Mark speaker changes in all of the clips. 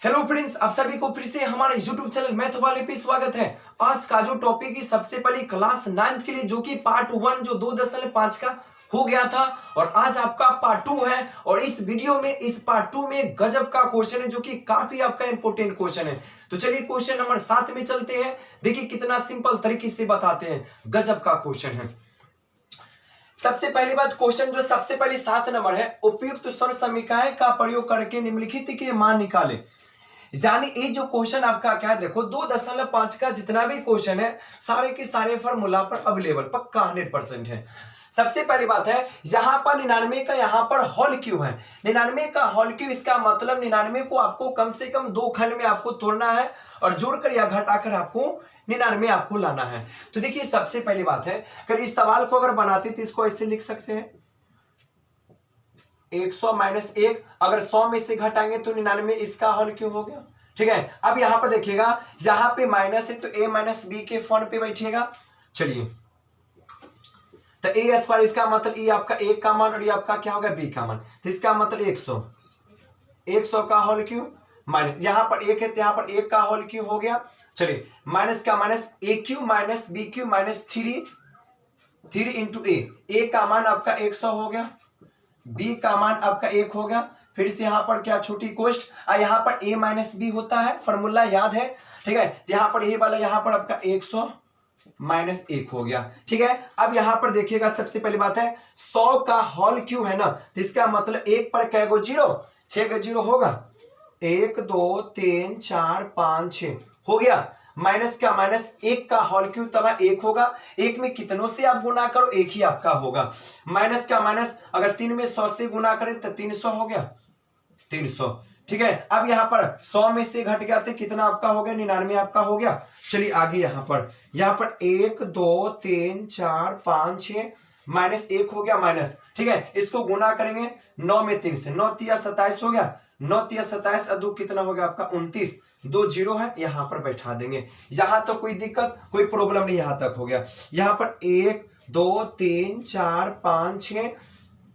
Speaker 1: Hello friends, आप सभी को फिर से हमारे YouTube चैनल मैथ वाले पे स्वागत है। आज का जो टॉपिक है सबसे पहले क्लास 9th के लिए, जो कि पार्ट 1 जो 2.5 का हो गया था, और आज आपका पार्ट 2 है। और इस वीडियो में इस पार्ट 2 में गजब का क्वेश्चन है, जो कि काफी आपका इंपॉर्टेंट क्वेश्चन है। तो चलिए क्वेश्चन नंबर 7 में चलते हैं। देखिए कितना सिंपल तरीके से बताते हैं, गजब का क्वेश्चन है। सबसे पहली बात, क्वेश्चन जो सबसे पहले 7 नंबर है, उपयुक्त स्वर समीकरण का प्रयोग करके निम्नलिखित के मान निकाले। यानी ये जो क्वेश्चन आपका क्या है, देखो 2.5 का जितना भी क्वेश्चन है सारे के सारे फॉर्मूला पर अवेलेबल पक्का 100% है। सबसे पहली बात है, यहाँ पर 99 का यहाँ पर होल क्यों है। 99 का होल क्यों, इसका मतलब 99 को आपको कम से कम 2 खंड में आपको तोड़ना है और जोड़कर या घटाकर आपको 99 आपको लाना है। तो देखिए सबसे पहली बात है, अगर इस सवाल को अगर बनाते तो इसको ऐसे लिख सकते हैं 100 माइनस 1, अगर 100 में से घटाएंगे तो 99 इसका हल क्यों हो गया। ठीक है, अब यहां पर देखिएगा, यहां पे माइनस है तो a माइनस बी के फॉर्म पे बैठिएगा। चलिए तो a स्क्वायर, इसका मतलब ये आपका a का मान और ये आपका क्या होगा b का मान, तो इसका मतलब 100 का होल क्यों माइनस, यहां पर 1 है तो यहां पर 1 का होल क्यों हो गया। चलिए माइनस का minus a Q minus b Q minus 3 into a का मान आपका 100 हो गया, b का मान आपका 1 हो गया। फिर से यहाँ पर क्या छोटी कोष्ट, यहाँ पर a माइनस बी होता है, फॉर्मूला याद है। ठीक है, यहाँ पर ये वाला यहाँ पर आपका 100 माइनस 1 हो गया। ठीक है, अब यहाँ पर देखिएगा, सबसे पहली बात है 100 का होल क्यों है ना, तो इसका मतलब 1 पर कै गो जीरो, 6 का जीरो होगा, 1 2 3 4 5 6 हो गया। माइनस का माइनस 1 का होल क्यों तब 1 होगा, 1 में कितनों से आप गुना करो 1 ही आपका होगा। माइनस का माइनस, अगर 3 में 100 से गुना करें तो 300 हो गया, 300। ठीक है, अब यहाँ पर 100 में से घट गया तो कितना आपका हो गया, 99 आपका हो गया। चलिए आगे यहाँ पर 1 2 3 4 5 6 माइनस 1 हो गया माइनस। ठीक है, इसको गुना करेंगे 9 में 3 से, 9 तिया 27 हो गया, 9 तिया 27 और 2 कितना हो गया आपका 29, 2 जीरो है, यहां पर बैठा देंगे। यहां तो कोई दिक्कत कोई प्रॉब्लम नहीं, यहां तक हो गया। यहां पर 1 2 3 4 5 6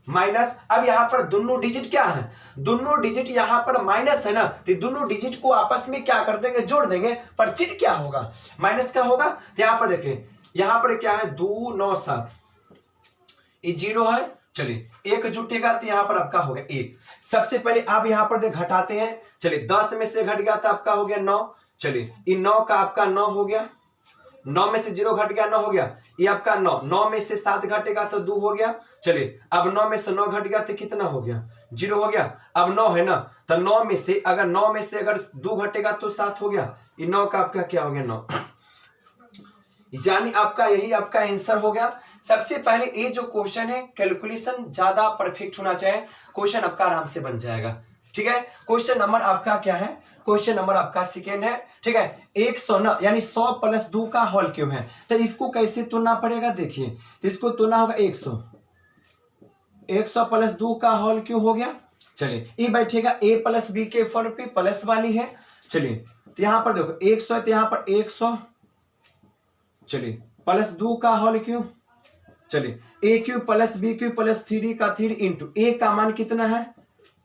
Speaker 1: माइनस, अब यहां पर दोनों डिजिट क्या है, दोनों डिजिट यहां पर माइनस है ना, तो दोनों डिजिट को आपस में क्या कर देंगे, जोड़ देंगे, पर चिन्ह क्या होगा, माइनस का होगा। तो यहां पर देखिए, यहां पर क्या है 2 9 7, ये जीरो है। चलिए 1 जुटेगा तो यहां पर आपका हो गया 1। सबसे पहले आप यहां पर देख घटाते हैं। चलिए 10 में से घट गया तो आपका हो गया 9। चलिए ये 9 का आपका 9 हो गया, 9 में से 0 घट गया 9 हो गया, ये आपका 9 में से 7 घटेगा तो 2 हो गया। चलिए अब 9 में से 9 घट गया तो कितना हो गया, 0 हो गया। अब 9 है ना, तो 9 में से अगर 2 घटेगा तो 7 हो गया, ये 9 का आपका क्या हो गया 9, यानी आपका यही आपका आंसर हो गया। सबसे पहले ये जो क्वेश्चन है, कैलकुलेशन ज्यादा परफेक्ट होना चाहिए, क्वेश्चन आपका आराम से बन जाएगा। ठीक है, क्वेश्चन नंबर आपका क्या है, क्वेश्चन नंबर आपका सेकेंड है। ठीक है, 100 ना, यानी 100 प्लस 2 का होल क्यों है, तो इसको कैसे तोड़ना पड़ेगा, देखिए तो इसको तोड़ना होगा 100 प्लस 2 का होल क्यों हो गया। चलिए ये बैठेगा a प्लस बी के फॉर्म पे, प्लस वाली है। चलिए तो यहां पर देखो 100 है तो यहां पर 100, चलिए प्लस 2 का होल क्यों, चलिए a cube plus B cube plus 3 का 3 इंटू a का मान कितना है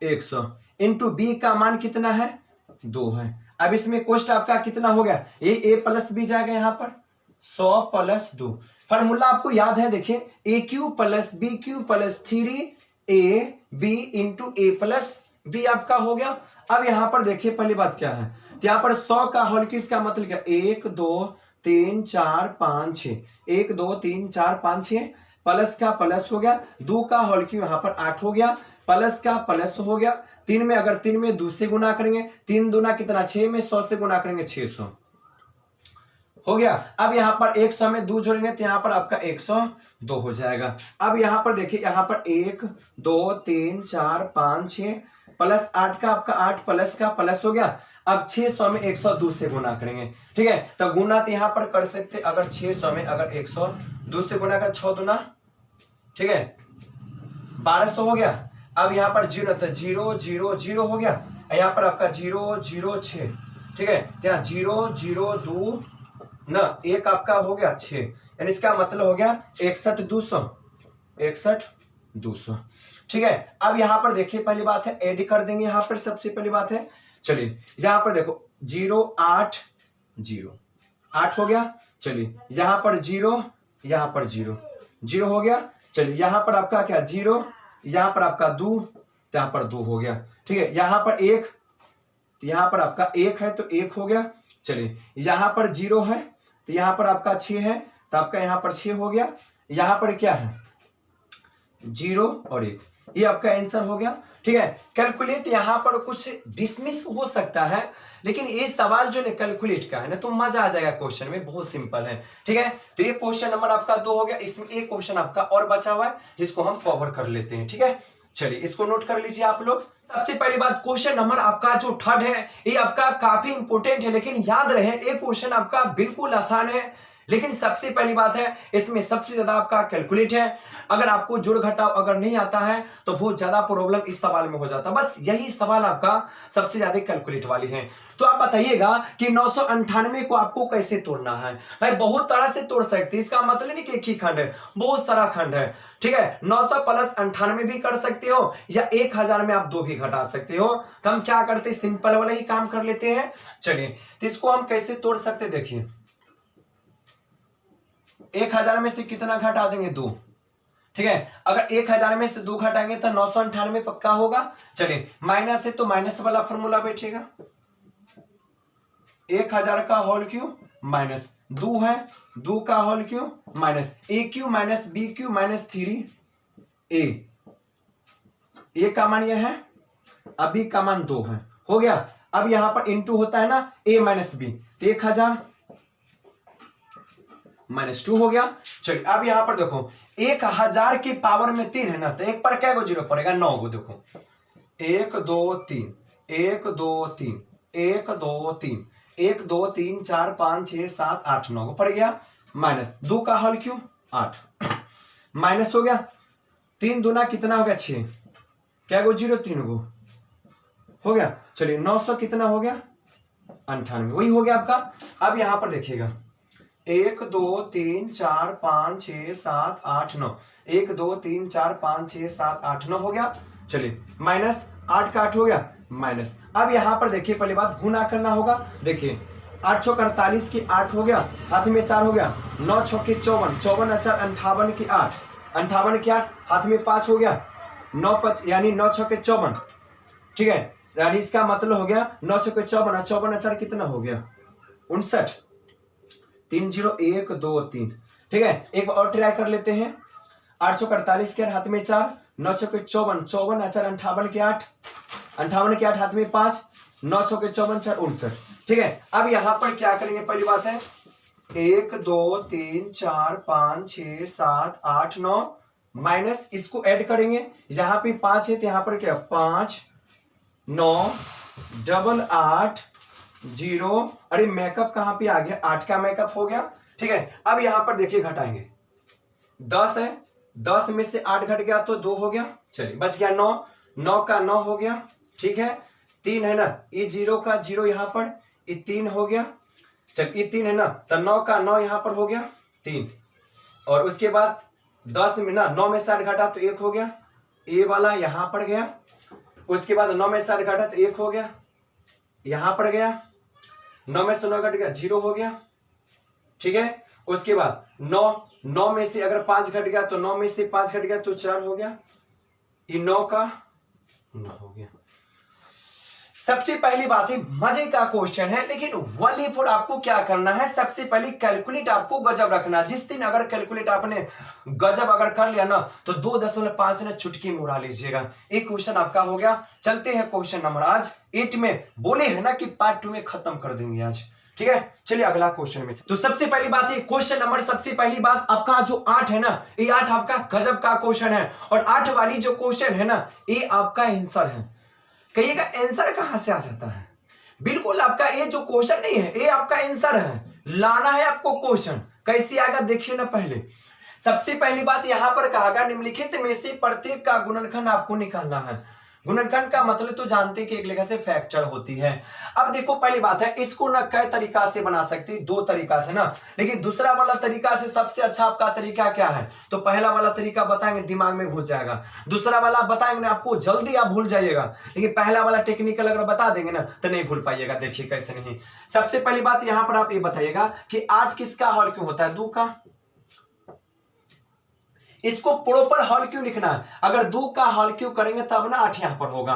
Speaker 1: 100 इंटू b का मान कितना है 2 है। अब इसमें कोष्ट आपका कितना हो गया, ये a प्लस बी जाएगा यहाँ पर 100 प्लस 2, फॉर्मूला आपको याद है, देखिए a cube plus B cube plus 3 ab into a plus B आपका हो गया। अब यहाँ पर देखिए पहली बात क्या है, तो यहाँ पर 100 का होल क्यों, इसका मतलब क्या 1 2 3 4 5 6, 1 2 3 4 5 6, प्लस का प्लस हो गया, 2 का होल क्यों यहाँ पर 8 हो गया, प्लस का प्लस हो गया, 3 में अगर 3 में 2 से गुना करेंगे, 3 दूना कितना 6 में 100 से गुना करेंगे 600 हो गया। अब यहाँ पर 100 में 2 जोड़ेंगे तो यहाँ पर आपका 102 हो जाएगा। अब यहाँ पर देखिए, यहाँ पर 1 2 3 4 5 6 प्लस 8 का आपका 8 प्लस का प्लस हो गया। अब 600 में 102 से गुना करेंगे। ठीक है, तो गुना तो यहाँ पर कर सकते, अगर 600 में अगर 102 से गुना कर 6 दूना, ठीक है 1200 हो गया। अब यहाँ पर 0 तो 0 0 0 हो गया, यहाँ पर आपका 0 0 6, ठीक है, यहाँ 0 0 2 ना 1 आपका हो गया 6, यानी इसका मतलब हो गया 61 200। ठीक है, अब यहाँ पर देखिए पहली बात है ऐड कर देंगे, यहाँ पर सबसे पहली बात है चलिए यहां पर देखो 0 8 0 8 हो गया। चलिए यहां पर 0 यहां पर 0 0 हो गया। चलिए यहां पर आपका क्या 0 यहां पर आपका 2 यहां पर 2 हो गया। ठीक है यहां पर 1 यहां पर आपका 1 है तो 1 हो गया। चलिए यहां पर 0 है तो यहां पर आपका 6 है तो आपका यहां पर 6 हो गया। यहां पर क्या है 0 और 1, ये आपका आंसर हो गया। ठीक है कैलकुलेट यहां पर कुछ डिसमिस हो सकता है, लेकिन ये सवाल जो है कैलकुलेट का है ना तो मजा आ जाएगा क्वेश्चन में, बहुत सिंपल है। ठीक है तो ये क्वेश्चन नंबर आपका 2 हो गया। इसमें एक क्वेश्चन आपका और बचा हुआ है जिसको हम कवर कर लेते हैं। ठीक है चलिए इसको नोट कर लीजिए आप लोग। सबसे पहली बात क्वेश्चन नंबर आपका जो थर्ड है ये आपका काफी इंपोर्टेंट है, लेकिन याद रहे ये क्वेश्चन आपका बिल्कुल आसान है, लेकिन सबसे पहली बात है इसमें सबसे ज्यादा आपका कैलकुलेट है। अगर आपको जोड़ घटाव अगर नहीं आता है तो बहुत ज्यादा प्रॉब्लम इस सवाल में हो जाता है। बस यही सवाल आपका सबसे ज्यादा कैलकुलेट वाली है। तो आप बताइएगा कि 998 को आपको कैसे तोड़ना है। भाई बहुत तरह से तोड़ सकते हैं, इसका मतलब नहीं कि एक ही खंड है, बहुत सारा खंड है। ठीक है 900 प्लस 98 भी कर सकते हो या 1000 में आप 2 भी घटा सकते हो। तो हम क्या करते हैं सिंपल वाला ही काम कर लेते हैं। चलिए तो इसको हम कैसे तोड़ सकते देखिए 1000 में से कितना घटा देंगे 2। ठीक है अगर 1000 में से 2 घटाएंगे तो 998 पक्का होगा। चलिए माइनस है तो माइनस वाला फॉर्मूला बैठेगा 1000 का होल क्यूब माइनस 2 है 2 का whole cube minus A cube minus B cube minus 3a। A का मान यह है अब बी का मान 2 है, हो गया। अब यहां पर इंटू होता है ना a माइनस बी तो 1000 माइनस 2 हो गया। चलिए अब यहां पर देखो 1000 की पावर में 3 है ना तो एक पर क्या गो जीरो पड़ेगा 9 गो। देखो 1 2 3 1 2 3 1 2 3 1 2 3 4 5 6 7 8 9 को पड़ गया। माइनस 2 का हल क्यों 8 माइनस हो गया 3 दूना कितना हो गया 6 क्या गो जीरो 3 गो हो गया। चलिए 900 कितना हो गया 98 वही हो गया आपका। अब यहां पर देखिएगा 1 2 3 4 5 6 7 8 9 1 2 3 4 5 6 7 8 9 हो गया। चलिए माइनस 8 का 8 हो गया माइनस। अब यहां पर देखिए पहली बात गुना करना होगा। देखिए 8 छो 48 की 8 हो गया, हाथ में 4 हो गया, 9 छो के 54 54 4 58 की 8 58 की 8 हाथ में 5 हो गया 9 5 यानी 9 छो के 54। ठीक है यानी इसका मतलब हो गया 9 छो के 54 54 4 कितना हो गया 59 3 0 1 2 3। ठीक है एक और ट्राई कर लेते हैं 848 के 8 हाथ में 4 9 छो के 54 54 4 58 के 8 58 के 8 हाथ में 5 9 छो के 54 4 59। ठीक है अब यहां पर क्या करेंगे पहली बात है 1 2 3 4 5 6 7 8 9 माइनस इसको ऐड करेंगे। यहां पे 5 है तो यहां पर क्या 5 9 डबल 8 0। अरे मेकअप कहां पे आ गया 8 का मेकअप हो गया। ठीक है अब यहां पर देखिए घटाएंगे 10 है 10 में से 8 घट गया तो 2 हो गया। चलिए बच गया 9 9 का 9 हो गया। ठीक है 3 है ना ये 0 का 0 यहां पर ये 3 हो गया। चलिए ये 3 है ना तो 9 का 9 यहां पर हो गया 3 और उसके बाद 10 में ना 9 में से 8 घटा तो 1 हो गया ये वाला यहां पर गया। उसके बाद 9 में से 8 घटा तो 1 हो गया यहां पर गया 9 में से 9 घट गया 0 हो गया। ठीक है उसके बाद 9 में से अगर 5 घट गया तो 9 में से 5 घट गया तो 4 हो गया ये 9 का 9 हो गया। सबसे पहली बात है मजे का क्वेश्चन है, लेकिन वली फॉर आपको क्या करना है सबसे पहले कैलकुलेट आपको गजब रखना। जिस दिन अगर कैलकुलेट आपने गजब अगर कर लिया ना तो 2.5 ना चुटकी में उड़ा लीजिएगा। एक क्वेश्चन आपका हो गया। चलते हैं क्वेश्चन नंबर आज 8 में बोले है ना कि पार्ट 2 में खत्म कर देंगे आज। ठीक है चलिए अगला क्वेश्चन में। तो सबसे पहली बात है क्वेश्चन नंबर सबसे पहली बात आपका जो 8 है ना ये 8 आपका गजब का क्वेश्चन है और 8 वाली जो क्वेश्चन है ना ये आपका आंसर है। कहिएगा आंसर कहां से आ जाता है, बिल्कुल आपका ये जो क्वेश्चन नहीं है ये आपका आंसर है। लाना है आपको क्वेश्चन कैसे आएगा देखिए ना। पहले सबसे पहली बात यहां पर कहा गया निम्नलिखित में से प्रत्येक का गुणनखंड आपको निकालना है। गुणनखंड का मतलब तो जानते हैं कि एक लेखा से फैक्टर होती है। अब देखो पहली बात है, इसको ना कई तरीका से बना सकते हैं, दो तरीका से ना, लेकिन दूसरा वाला तरीका से सबसे अच्छा आपका तरीका क्या है, तो पहला वाला तरीका बताएंगे दिमाग में घुस जाएगा, दूसरा वाला बताएंगे ना आपको जल्दी आप भूल जाइएगा, लेकिन पहला वाला टेक्निकल अगर बता देंगे ना तो नहीं भूल पाइएगा। देखिए कैसे नहीं, सबसे पहली बात यहां पर आप ये बताइएगा कि 8 किसका हॉल क्यों होता है, 2 का। इसको प्रॉपर हॉल क्यों लिखना है, अगर 2 का हॉल क्यों करेंगे तब ना 8 यहां पर होगा,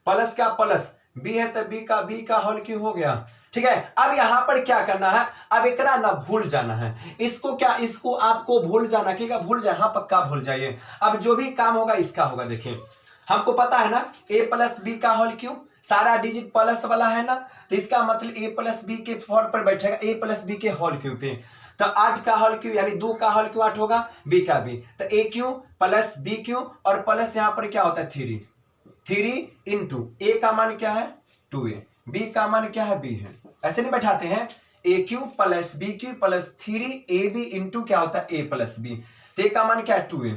Speaker 1: प्लस का प्लस बी है तो बी का हॉल क्यों हो गया, ठीक है। अब यहां पर क्या करना है, अब एक ना भूल जाना है, इसको क्या, इसको आपको भूल जाना, क्या भूल जाए, हाँ पक्का भूल जाइए। अब जो भी काम होगा इसका होगा, देखिए हमको पता है ना a प्लस बी का हॉल क्यों, सारा डिजिट प्लस वाला है ना, तो इसका मतलब a प्लस बी के फॉर्म पर बैठेगा a प्लस बी के हॉल क्यों पे, तो 8 का हॉल क्यों यानी 2 का हॉल क्यों 8 होगा, b का b, तो a क्यों प्लस b क्यों, और प्लस यहां पर क्या होता है 3 इंटू a का मान क्या है 2a, b का मान क्या है b है, ऐसे नहीं बैठाते हैं, a cube plus b Q plus 3ab into क्या होता है a प्लस b, तो a का मान क्या है 2a,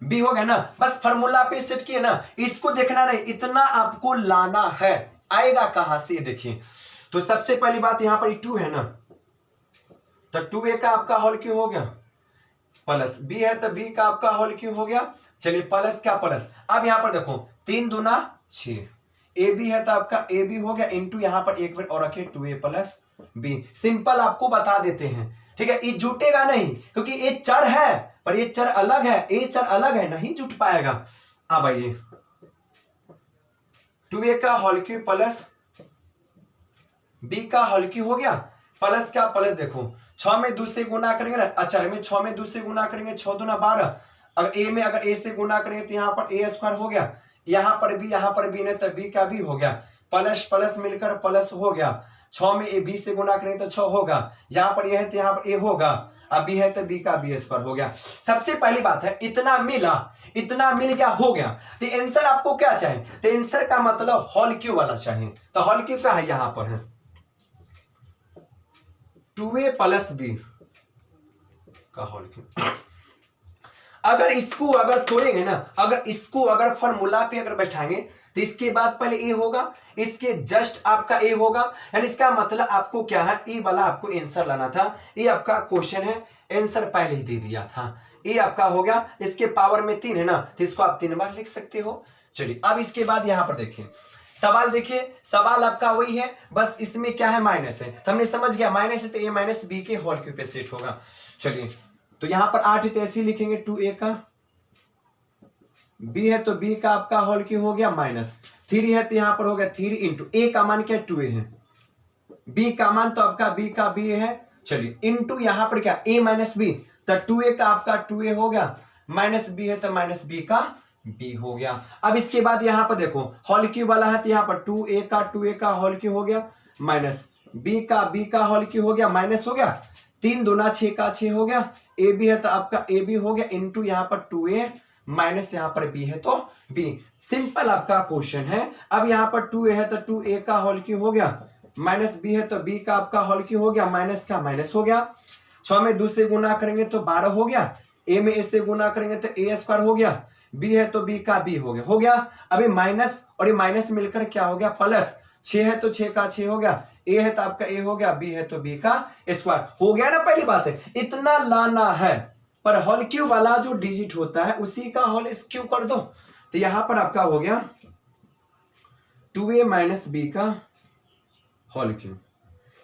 Speaker 1: बी हो गया ना, बस फॉर्मूला पे सेट किए ना, इसको देखना नहीं, इतना आपको लाना है, आएगा कहां से देखिए। तो सबसे पहली बात यहां पर 2 है ना, तो 2a का आपका हॉल क्यों हो गया, प्लस b है तो b का आपका हॉल क्यों हो गया, चलिए प्लस क्या प्लस, अब यहां पर देखो 3 दूना 6, ए बी है तो आपका ए बी हो गया, इंटू यहां पर एक बार और रखे 2a प्लस b, सिंपल आपको बता देते हैं, ठीक है। ये जुटेगा नहीं क्योंकि ये चर है, पर ये चर अलग है, ये चर अलग है, नहीं जुट पाएगा। अब आइए 2a का हॉल क्यू प्लस b का हॉल क्यू हो गया, प्लस का प्लस देखो 6 में 2 से गुना करेंगे ना, अच्छा में 6 में 2 से गुना करेंगे 6 दूना 12, अगर a में अगर a से गुना करेंगे तो यहाँ पर a स्क्वायर हो गया, यहाँ पर b नहीं तो b का भी हो गया, प्लस प्लस मिलकर प्लस हो गया, 6 में a b से गुना करेंगे तो 6 होगा, यहाँ पर a है तो यहाँ पर a होगा, अब b है तो b का b स्क्वायर हो गया। सबसे पहली बात है इतना मिल गया हो गया, तो आंसर आपको क्या चाहिए, तो आंसर का मतलब हॉल क्यू वाला चाहिए, तो हॉल क्यू क्या है यहाँ पर है 2a प्लस b का हॉल क्यू। अगर इसको अगर तोड़ेंगे ना, अगर इसको अगर फॉर्मूला पे अगर बैठाएंगे तो इसके बाद पहले ए होगा, इसके जस्ट आपका ए होगा, यानी इसका मतलब आपको क्या है, ए वाला आपको आंसर लाना था, ये आपका क्वेश्चन है, आंसर पहले ही दे दिया था, ये आपका हो गया, इसके पावर में 3 है ना, तो इसको आप 3 बार लिख सकते हो। चलिए अब इसके बाद यहां पर देखिए सवाल, देखिए सवाल आपका वही है, बस इसमें क्या है माइनस है, तो हमने समझ गया माइनस है तो a माइनस बी के होल क्यूब पे सेट होगा। चलिए तो यहां पर 8 है तो ऐसे लिखेंगे 2a का, b है तो b का आपका होल क्यूब हो गया माइनस, 3 है तो यहां पर हो गया 3 इंटू a का मान क्या 2a है, b का मान तो आपका b का b है, चलिए इंटू यहां पर क्या a माइनस b, तो 2a का आपका 2a हो गया, माइनस b है तो माइनस b का b हो गया। अब इसके बाद यहां पर देखो होल क्यूब वाला है तो यहां पर 2a का होल क्यूब हो गया, माइनस b का होल क्यूब हो गया, माइनस हो गया, 3 दूना 6 का 6 हो गया, ए बी है तो आपका ए बी हो गया, इंटू यहाँ पर 2a माइनस यहाँ पर b है तो b, सिंपल आपका क्वेश्चन है। अब यहाँ पर 2a है तो 2a का होल क्यूब हो गया, माइनस b है तो b का आपका होल क्यूब हो गया, माइनस का माइनस हो गया, 6 में 2 से गुना करेंगे तो 12 हो गया, a में a से गुना करेंगे तो a स्क्वायर हो गया, b है तो b का b हो गया। अभी माइनस और ये माइनस मिलकर क्या हो गया प्लस, 6 है तो 6 का 6 हो गया, a है तो आपका a हो गया, b है तो b का स्क्वायर हो गया ना। पहली बात है इतना लाना है, पर होल क्यूब वाला जो डिजिट होता है उसी का होल क्यूब कर दो, तो यहां पर आपका हो गया 2a माइनस b का होल क्यूब,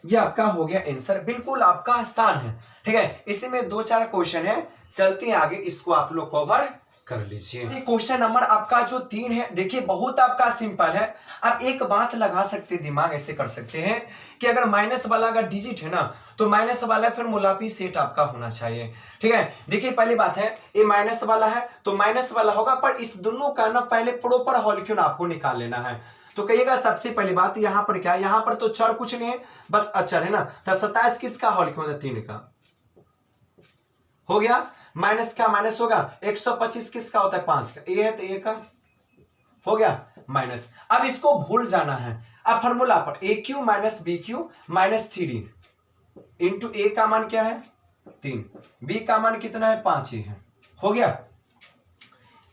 Speaker 1: ये आपका हो गया आंसर, बिल्कुल आपका आसान है, ठीक है। इसी में 2-4 क्वेश्चन है, चलते हैं आगे, इसको आप लोग कवर कर लीजिए। क्वेश्चन नंबर आपका जो 3 है, देखिए बहुत आपका सिंपल है। आप एक बात लगा सकते, दिमाग ऐसे कर सकते हैं कि अगर माइनस वाला अगर डिजिट है ना, तो माइनस वाला फॉर्मूला भी सेट आपका होना चाहिए, ठीक है। देखिए पहली बात है ये माइनस वाला है तो माइनस वाला होगा, पर इस दोनों का ना पहले प्रॉपर होल क्यूब आपको निकाल लेना है। तो कहिएगा सबसे पहली बात यहां पर क्या है, यहां पर तो चर कुछ नहीं है, बस अचर है ना, तो 27 किसका होल क्यूब है 3 का हो गया, माइनस का माइनस होगा, 125 किसका होता है 5 का, ए है तो ए का हो गया माइनस। अब इसको भूल जाना है, अब फॉर्मूला पर A cube minus B cube minus 3 into A का मान क्या है 3, बी का मान कितना है 5 ही है, हो गया।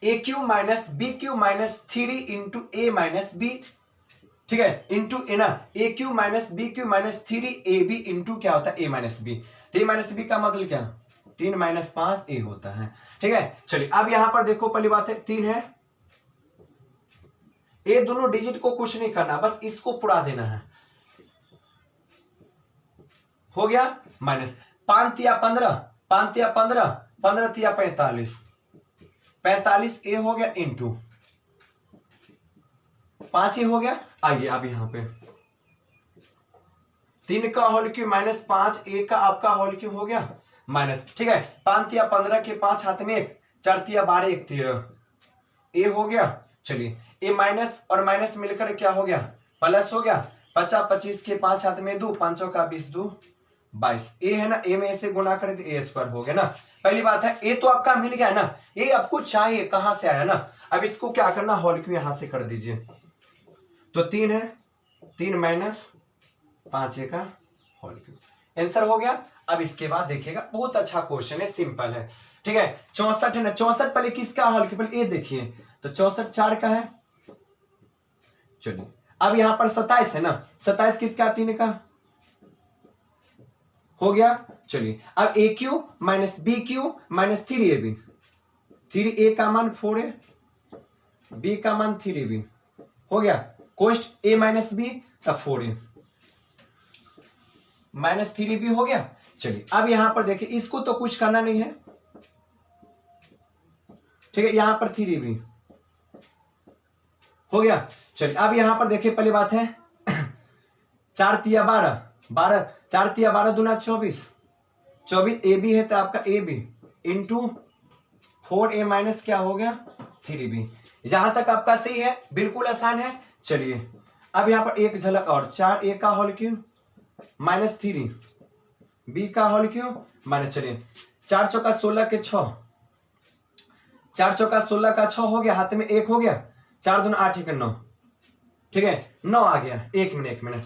Speaker 1: A cube minus B cube minus 3 into A minus B, ठीक है, इंटू ए ना, A cube minus B cube minus 3 A B into क्या होता है ए माइनस बी। तो ए माइनस बी का मतलब क्या, 3 माइनस 5 ए होता है, ठीक है। चलिए अब यहां पर देखो, पहली बात है 3 है, ये दोनों डिजिट को कुछ नहीं करना, बस इसको पुरा देना है, हो गया माइनस 5 तिया 15, 5 तिया 15, 15 तिया 45, 45 ए हो गया इंटू 5 ए हो गया। आइए अब यहां पे 3 का होल क्यूब माइनस 5 ए का आपका होल क्यूब हो गया माइनस, ठीक है। 5 तिया 15 के 5 हाथ में 1, 4 तिया 12 1 13 ए हो गया। चलिए ए माइनस और माइनस मिलकर क्या हो गया, प्लस हो गया। 50 25 के 5 हाथ में 2, 5 का 20 2 22, ए है ना, ए में से गुना करें तो ए स्क्वायर हो गया ना। पहली बात है ए तो आपका मिल गया ना, ये आपको चाहिए कहां से आया ना। अब इसको क्या करना, होल क्यूब यहां से कर दीजिए, तो 3 है, 3 माइनस 5 ए का होल क्यूब, आंसर हो गया। अब इसके बाद देखिएगा, बहुत अच्छा क्वेश्चन है, सिंपल है, ठीक है। 64 है ना, 64 पहले किसका होल क्यूब, पहले ए देखिए, तो 64 4 का है। चलिए अब यहां पर 27 है ना, 27 किसका, 3 का हो गया। चलिए अब A cube minus B cube minus 3 A B, 3 A का मान 4 ए, बी का मान 3 बी हो गया। कोष्ट ए माइनस बी का 4 ए माइनस 3 बी हो गया। चलिए अब यहां पर देखिए, इसको तो कुछ करना नहीं है, ठीक है, यहां पर 3 बी हो गया। चलिए अब यहां पर देखिए, पहली बात है 4 तिया 12, 12 4 तिया 12 दूना 24, 24 ए बी है तो आपका A B into 4 A minus क्या हो गया 3 बी। यहां तक आपका सही है, बिल्कुल आसान है। चलिए अब यहां पर एक झलक और, 4 ए का होल क्यूब माइनस 3 बी का होल क्यूब माइनस, चलिए 4 चौका 16 के 6, 4 चौका 16 का 6 हो गया, हाथ में 1 हो गया, 4 दूना 8 के 9, ठीक है, 9 आ गया। 1 मिनट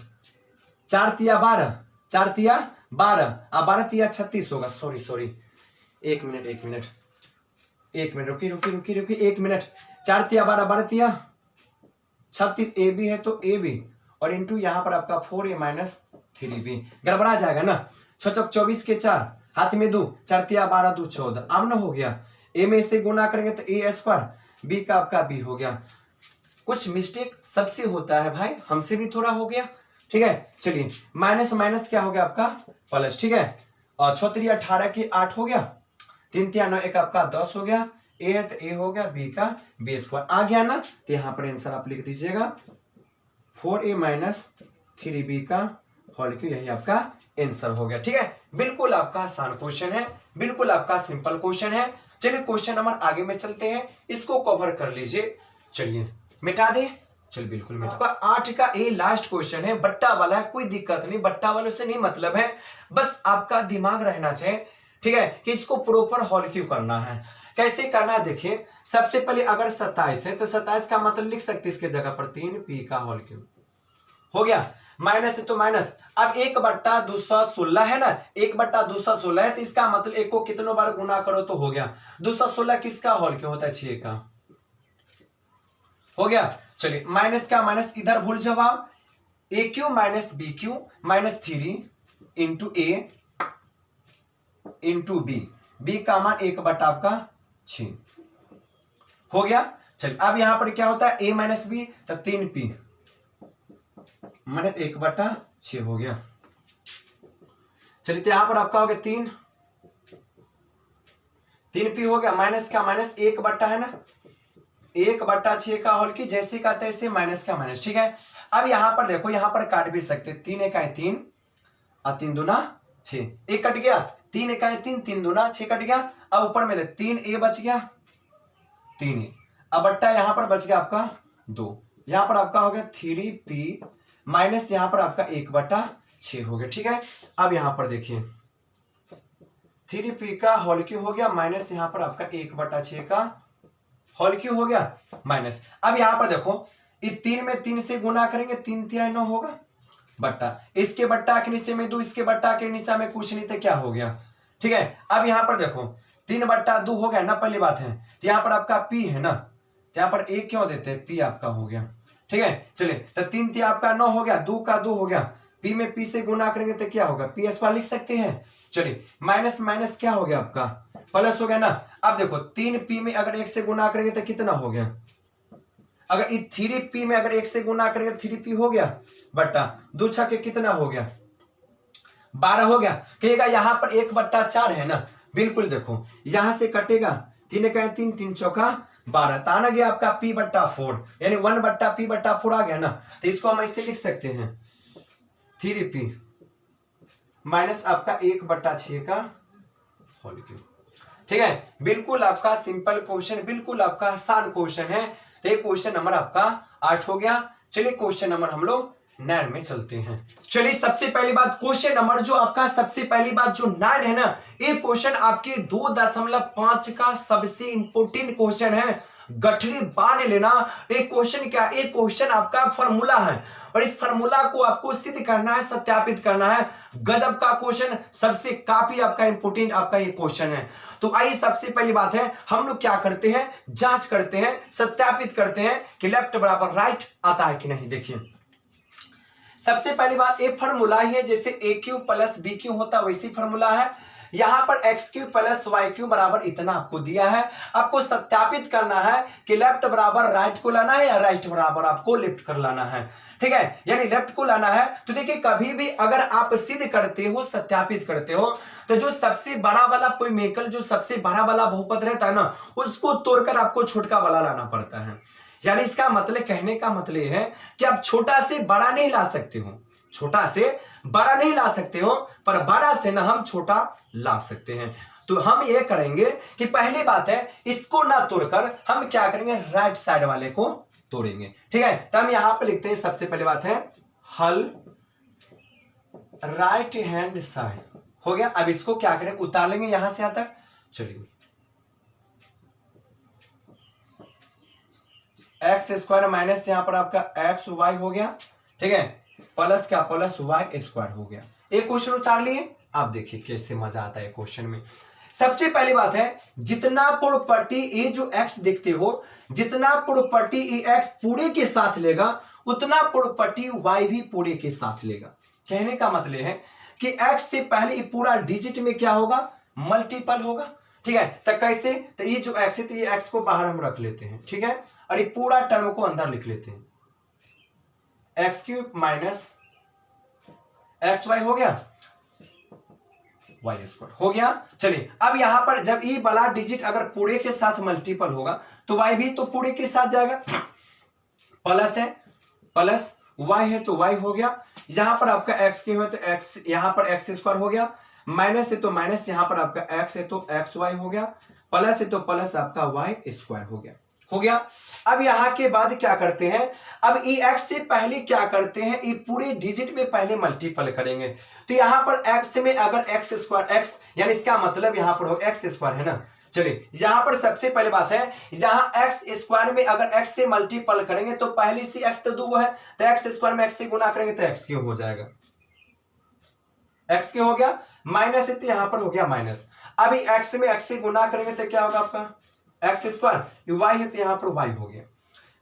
Speaker 1: 4 तिया 12, 4 तिया 12, अब 12 तिया 36 होगा, सॉरी 1 मिनट रुकी 1 मिनट। 4 तिया 12, 12 तिया 36 ए बी है तो ए बी और इंटू यहां पर आपका 4 ए माइनस 3 बी, गड़बड़ा जाएगा ना। 6 चौक 24 के 4, हाथ में 2, 4 तिया 12 2 14, अब ना हो गया, ए में से गुना करेंगे तो ए स्क्वायर, बी का आपका बी हो गया। कुछ मिस्टेक सबसे होता है भाई, हमसे भी थोड़ा हो गया, ठीक है। चलिए माइनस माइनस क्या हो गया आपका प्लस, ठीक है, और 6 3 18 के 8 हो गया, 3 3 9 1 आपका 10 हो गया, ए है तो ए हो गया, बी का बी स्क्वायर आ गया ना। तो यहाँ पर आंसर आप लिख दीजिएगा 4 ए माइनस 3 बी का होल क्यूब, यही आपका आंसर हो गया, ठीक है। बिल्कुल आपका आसान क्वेश्चन है, बिल्कुल आपका सिंपल क्वेश्चन है। चलिए क्वेश्चन नंबर आगे में चलते हैं, इसको कवर कर लीजिए। चलिए मिटा दे, चलिए बिल्कुल मिटा। 8 का ए लास्ट क्वेश्चन है, बट्टा वाला है, कोई दिक्कत नहीं, बट्टा वालों से नहीं मतलब है, बस आपका दिमाग रहना चाहिए, ठीक है, कि इसको प्रॉपर होल क्यूब करना है। कैसे करना है देखिए, सबसे पहले अगर 27 है तो 27 का मतलब लिख सकते इसके जगह पर 3 पी का होल क्यूब हो गया। माइनस है तो माइनस, अब 1/216 है ना, 1/216 है तो इसका मतलब 1 को कितनों बार गुना करो तो हो गया। 216 किसका होल क्यूब होता है, 6 का हो गया। चलिए माइनस का माइनस इधर भूल जवाब, A cube minus B cube minus 3 into A into B, B का मान 1/6 हो गया। चलिए अब यहां पर क्या होता है, ए माइनस बी तो 3 पी माइनस 1/6 हो गया। चलिए तो यहां पर आपका हो गया 3 पी हो गया, माइनस का माइनस 1 है ना, 1/6 का होल की जैसे का तैसे, माइनस का माइनस, ठीक है। अब यहां पर देखो, यहां पर काट भी सकते, 3 1 है 3 और 3 दूना 6, 1 कट गया, 3 1 है 3, 3 दूना 6 कट गया। अब ऊपर में 3 ए बच गया, 3 ए, अब बट्टा यहां पर बच गया आपका 2, यहां पर आपका हो गया 3 पी माइनस यहां पर आपका 1/6 हो गया, ठीक है। अब यहां पर देखिए 3 पी का होल क्यूब हो गया माइनस यहां पर आपका 1/6 का होल क्यूब हो गया माइनस। अब यहां पर देखो, इस 3 में 3 से गुना करेंगे, 3 3 9 होगा, बट्टा इसके बट्टा के नीचे में 2, इसके बट्टा के नीचे में कुछ नहीं तो क्या हो गया, ठीक है। अब यहां पर देखो 3/2 हो गया ना, पहली बात है। तो यहाँ पर आपका p है ना, तो यहाँ पर a क्यों देते हैं, p आपका हो गया। ठीक है, चलिए तो 3 3 आपका 9 हो गया, 2 का 2 हो गया, p में p से गुना करेंगे तो क्या होगा, p स्क्वायर लिख सकते हैं। चलिए माइनस माइनस क्या हो गया आपका, प्लस हो गया ना। अब देखो 3p में अगर 1 से गुना करेंगे तो कितना हो गया, अगर 3p में अगर 1 से गुना करेंगे 3p हो गया, बट्टा 2 छक्के कितना हो गया, 12 हो गया। कहेगा यहाँ पर 1/4 है ना, बिल्कुल देखो यहां से कटेगा, 3 का 3, 3 चौका 12, ताना गया आपका p/4, यानी 1/p/4 आ गया ना। तो इसको हम ऐसे लिख सकते हैं 3p माइनस आपका 1/6 का होल क्यूब। ठीक है, बिल्कुल आपका सिंपल क्वेश्चन, बिल्कुल आपका आसान क्वेश्चन है। तो ये क्वेश्चन नंबर आपका 8 हो गया। चलिए क्वेश्चन नंबर हम लोग 9 में चलते हैं। चलिए सबसे पहली बात, क्वेश्चन नंबर जो आपका सबसे पहली बात जो 9 है ना, ये क्वेश्चन आपके 2.5 का सबसे इंपोर्टेंट क्वेश्चन है। गठरी बांध लेना। एक क्वेश्चन क्या, एक क्वेश्चन आपका फॉर्मूला है और इस फॉर्मूला को आपको सिद्ध करना है, सत्यापित करना है। गजब का क्वेश्चन, सबसे काफी आपका इंपोर्टेंट आपका ये क्वेश्चन है। तो आइए सबसे पहली बात है, हम लोग क्या करते हैं, जांच करते हैं, सत्यापित करते हैं कि लेफ्ट बराबर राइट आता है कि नहीं। देखिए सबसे पहली बात, ये फॉर्मूला ही है जैसे a³ + b³ होता है वैसी फॉर्मूला है। यहां पर x³ + y³ बराबर इतना आपको दिया है। आपको सत्यापित करना है कि लेफ्ट बराबर राइट को लाना है या राइट बराबर आपको लेफ्ट कर लाना है। ठीक है, यानी लेफ्ट को लाना है। तो देखिए कभी भी अगर आप सिद्ध करते हो, सत्यापित करते हो, तो जो सबसे बड़ा वाला पोलीनोमियल, जो सबसे बड़ा वाला बहुपद रहता है ना, उसको तोड़कर आपको छोटा वाला लाना पड़ता है। यानी इसका मतलब, कहने का मतलब यह है कि आप छोटा से बड़ा नहीं ला सकते हो, छोटा से बड़ा नहीं ला सकते हो, पर बड़ा से ना हम छोटा ला सकते हैं। तो हम ये kरेंगे कि पहली बात है, इसको ना तोड़कर हम क्या करेंगे, राइट साइड वाले को तोड़ेंगे। ठीक है, तो हम यहां पे लिखते हैं, सबसे पहली बात है हल राइट हैंड साइड हो गया। अब इसको क्या करें, उतार लेंगे यहां से यहां तक। चलिए x² माइनस यहां पर आपका xy हो गया। ठीक है, प्लस क्या, +y² हो गया। एक क्वेश्चन उतार लिए। आप देखिए कैसे मजा आता है क्वेश्चन में। सबसे पहली बात है, जितना प्रॉपर्टी ये जो x देखते हो, जितना प्रॉपर्टी ये x पूरे के साथ लेगा, उतना प्रॉपर्टी y भी पूरे के साथ लेगा। कहने का मतलब है कि x से पहले ये पूरा डिजिट में क्या होगा, मल्टीपल होगा। ठीक है, तो कैसे, तो ये जो x है, तो ये x को बाहर हम रख लेते हैं। ठीक है, और ये पूरा टर्म को अंदर लिख लेते हैं, x³ माइनस xy हो गया, y² हो गया। चलिए अब यहां पर जब ये वाला डिजिट अगर पूरे के साथ मल्टीपल होगा तो y भी तो पूरे के साथ जाएगा। प्लस है, प्लस y है तो y हो गया। यहां पर आपका x के हो तो x, यहां पर x² हो गया। माइनस है तो माइनस, यहां पर आपका x है तो xy हो गया। प्लस है तो प्लस आपका y² हो गया, हो गया। अब यहां के बाद क्या करते हैं, अब ये x से पहले क्या करते हैं, ये पूरे डिजिट में पहले मल्टीपल करेंगे। तो यहां पर x में अगर x² x, यानी इसका मतलब यहां पर हो x² है ना। चलिए यहां पर सबसे पहले बात है, जहां x² में अगर x से मल्टीपल करेंगे तो पहले से x तो 2 है, तो x² में x से गुना करेंगे तो x³ हो जाएगा, x³ हो गया। माइनस है तो यहां पर हो गया माइनस। अभी x में x से गुना करेंगे तो क्या होगा आपका x², y है तो यहां पर y हो गया।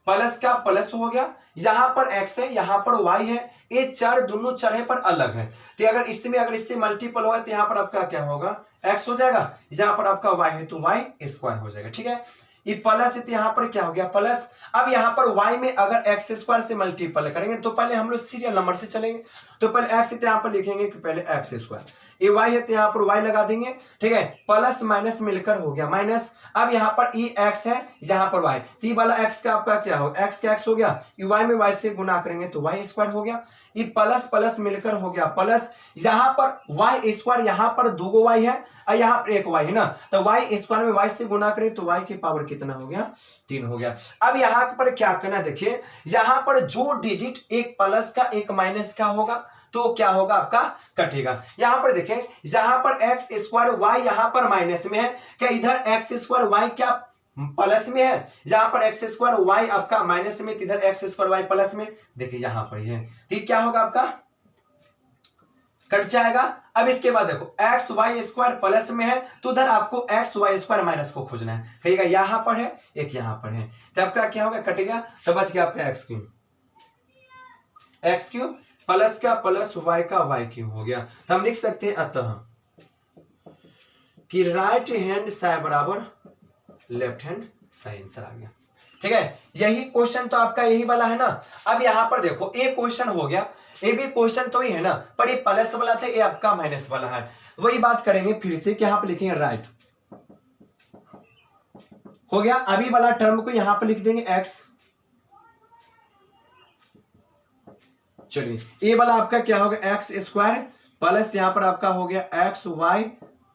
Speaker 1: प्लस का प्लस हो गया, यहां पर x है, यहां पर y है, ये चर दोनों चर है पर अलग है। तो अगर इसमें अगर इससे मल्टीपल होगा तो यहां पर आपका क्या होगा, x हो जाएगा। यहां पर आपका y है तो y² हो जाएगा। ठीक है, ये प्लस है तो यहां पर क्या हो गया, प्लस। अब यहां पर y में अगर x² से मल्टीपल करेंगे तो पहले हम लोग सीरियल नंबर से चलेंगे। तो पहले x है तो यहां पर लिखेंगे कि पहले x², ये y है तो यहां पर y लगा देंगे। ठीक है, प्लस माइनस मिलकर हो गया माइनस। अब यहां पर ये x है, यहां पर y, तो ये वाला x का आपका क्या हो, x का x हो गया। y में y से गुना करेंगे तो y² हो गया। ये प्लस प्लस मिलकर हो गया प्लस, यहां पर y², यहां पर 2 y है और यहां पर 1 y है ना, तो y² में y से गुना करें तो y की पावर कितना हो गया, 3 हो गया। अब यहां पर क्या करना, देखिए यहां पर जो डिजिट एक प्लस का एक माइनस का होगा तो क्या होगा आपका, कटेगा। यहां पर देखें, यहां पर x² y यहां पर माइनस में है, क्या इधर x² y क्या प्लस में है, यहां पर x² y आपका माइनस में, इधर x² y प्लस में। देखिए यहां पर है, ठीक क्या होगा आपका, कट जाएगा। अब इसके बाद देखो एक्स वाई स्क्वायर प्लस में है तो उधर आपको एक्स वाई स्क्वायर माइनस को खोजना है। कहिएगा यहां पर है एक यहां पर है, तो आपका क्या होगा कटेगा, तो बच गया आपका एक्स क्यूब प्लस का प्लस वाई का वाई क्यूब हो गया। तो हम लिख सकते हैं अतः कि राइट हैंड साइड बराबर लेफ्ट हैंड साइड आंसर आ गया। ठीक है, यही क्वेश्चन तो आपका यही वाला है ना। अब यहां पर देखो ए क्वेश्चन हो गया, ये भी क्वेश्चन तो ही है ना, पर ये प्लस वाला था, ये आपका माइनस वाला है। वही बात करेंगे फिर से कि यहां पर लिखेंगे राइट हो गया। अभी वाला टर्म को यहां पर लिख देंगे एक्स। चलिए ये वाला आपका क्या होगा एक्स स्क्वायर प्लस यहां पर आपका हो गया एक्स वाई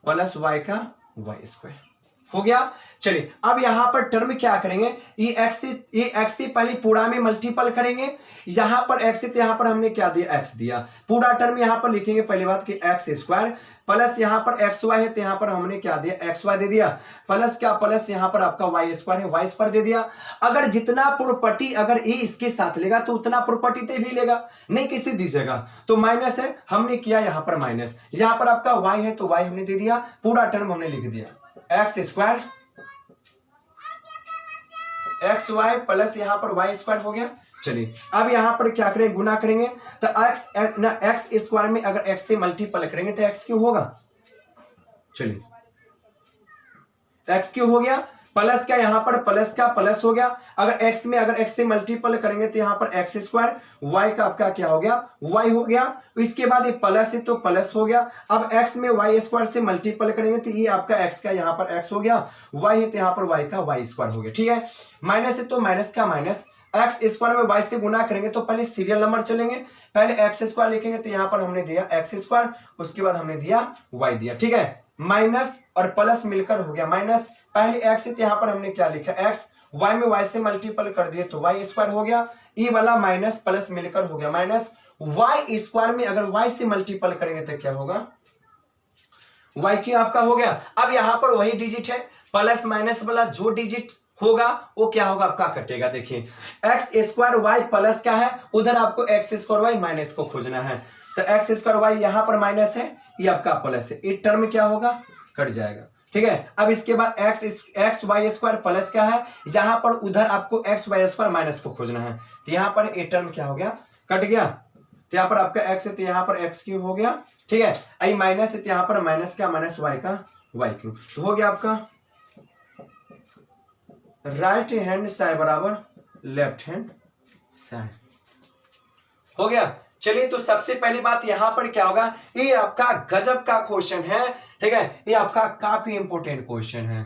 Speaker 1: प्लस वाई का वाई स्क्वायर हो गया। चलिए अब यहां पर टर्म क्या करेंगे, ये एक्स से पहले पूरा में मल्टीपल करेंगे। यहां पर एक्स से यहां पर हमने क्या दिया एक्स दिया, पूरा टर्म यहां पर लिखेंगे पहली बात कि एक्स स्क्वायर प्लस यहां पर एक्स वाई है तो यहां पर हमने क्या दिया एक्स वाई दे दिया, प्लस क्या प्लस यहां पर आपका वाई स्क्वायर है वाई स्क्वायर दे दिया। अगर जितना प्रॉपर्टी अगर ए इसके साथ लेगा तो उतना प्रॉपर्टी ते भी लेगा, नहीं किसी दीजिएगा तो माइनस है, हमने किया यहां पर माइनस, यहां पर आपका वाई है तो वाई हमने दे दिया, पूरा टर्म हमने लिख दिया X square X Y plus यहां पर वाई स्क्वायर हो गया। चलिए अब यहां पर क्या करेंगे गुना करेंगे, तो एक्स स्क्वायर में अगर एक्स से मल्टीपल करेंगे तो एक्स क्यों होगा, चलिए एक्स क्यों हो गया, प्लस का यहां पर प्लस का प्लस हो गया, अगर एक्स में अगर एक्स से मल्टीपल करेंगे तो यहां पर एक्स स्क्वायर, वाई का आपका क्या हो गया वाई हो गया, इसके बाद ये प्लस है तो प्लस हो गया। अब एक्स में वाई स्क्वायर से मल्टीपल करेंगे तो ये आपका एक्स का यहां पर एक्स हो गया, वाई है तो यहां पर वाई का वाई स्क्वायर हो गया। ठीक है, माइनस है तो माइनस का माइनस, एक्स स्क्वायर में वाई से गुना करेंगे तो पहले सीरियल नंबर चलेंगे, पहले एक्स स्क्वायर लिखेंगे तो यहां पर हमने दिया एक्स स्क्वायर, उसके बाद हमने दिया वाई दिया। ठीक है, माइनस और प्लस मिलकर हो गया माइनस, पहले एक्स है तो यहां पर हमने क्या लिखा एक्स, वाई में वाई से मल्टीपल कर दिए तो वाई स्क्वायर हो गया, ई वाला माइनस प्लस मिलकर हो गया माइनस, वाई स्क्वायर में अगर वाई से मल्टीपल करेंगे तो क्या होगा वाई क्यों आपका हो गया। अब यहां पर वही डिजिट है, प्लस माइनस वाला जो डिजिट होगा वो क्या होगा आपका कटेगा। देखिए एक्स स्क्वायर वाई प्लस का है, उधर आपको एक्स स्क्वायर वाई माइनस को खोजना है, तो एक्स स्क्वायर वाई यहां पर माइनस है, ये आपका प्लस है, ये टर्म क्या होगा कट जाएगा। ठीक है, अब इसके बाद एक्स वाई स्क्वायर प्लस का है, यहां पर उधर आपको एक्स वाई स्क्वायर माइनस को खोजना है, तो यहां पर ये टर्म क्या हो गया कट गया, तो यहां पर आपका एक्स है तो यहां पर एक्स क्यूब हो गया। ठीक है, आई माइनस है तो यहां पर माइनस का माइनस वाई का वाई क्यूब, तो हो गया आपका राइट हैंड साइड बराबर लेफ्ट हैंड साइड हो गया। चलिए तो सबसे पहली बात यहां पर क्या होगा, ये आपका गजब का क्वेश्चन है। ठीक है, ये आपका काफी इंपॉर्टेंट क्वेश्चन है,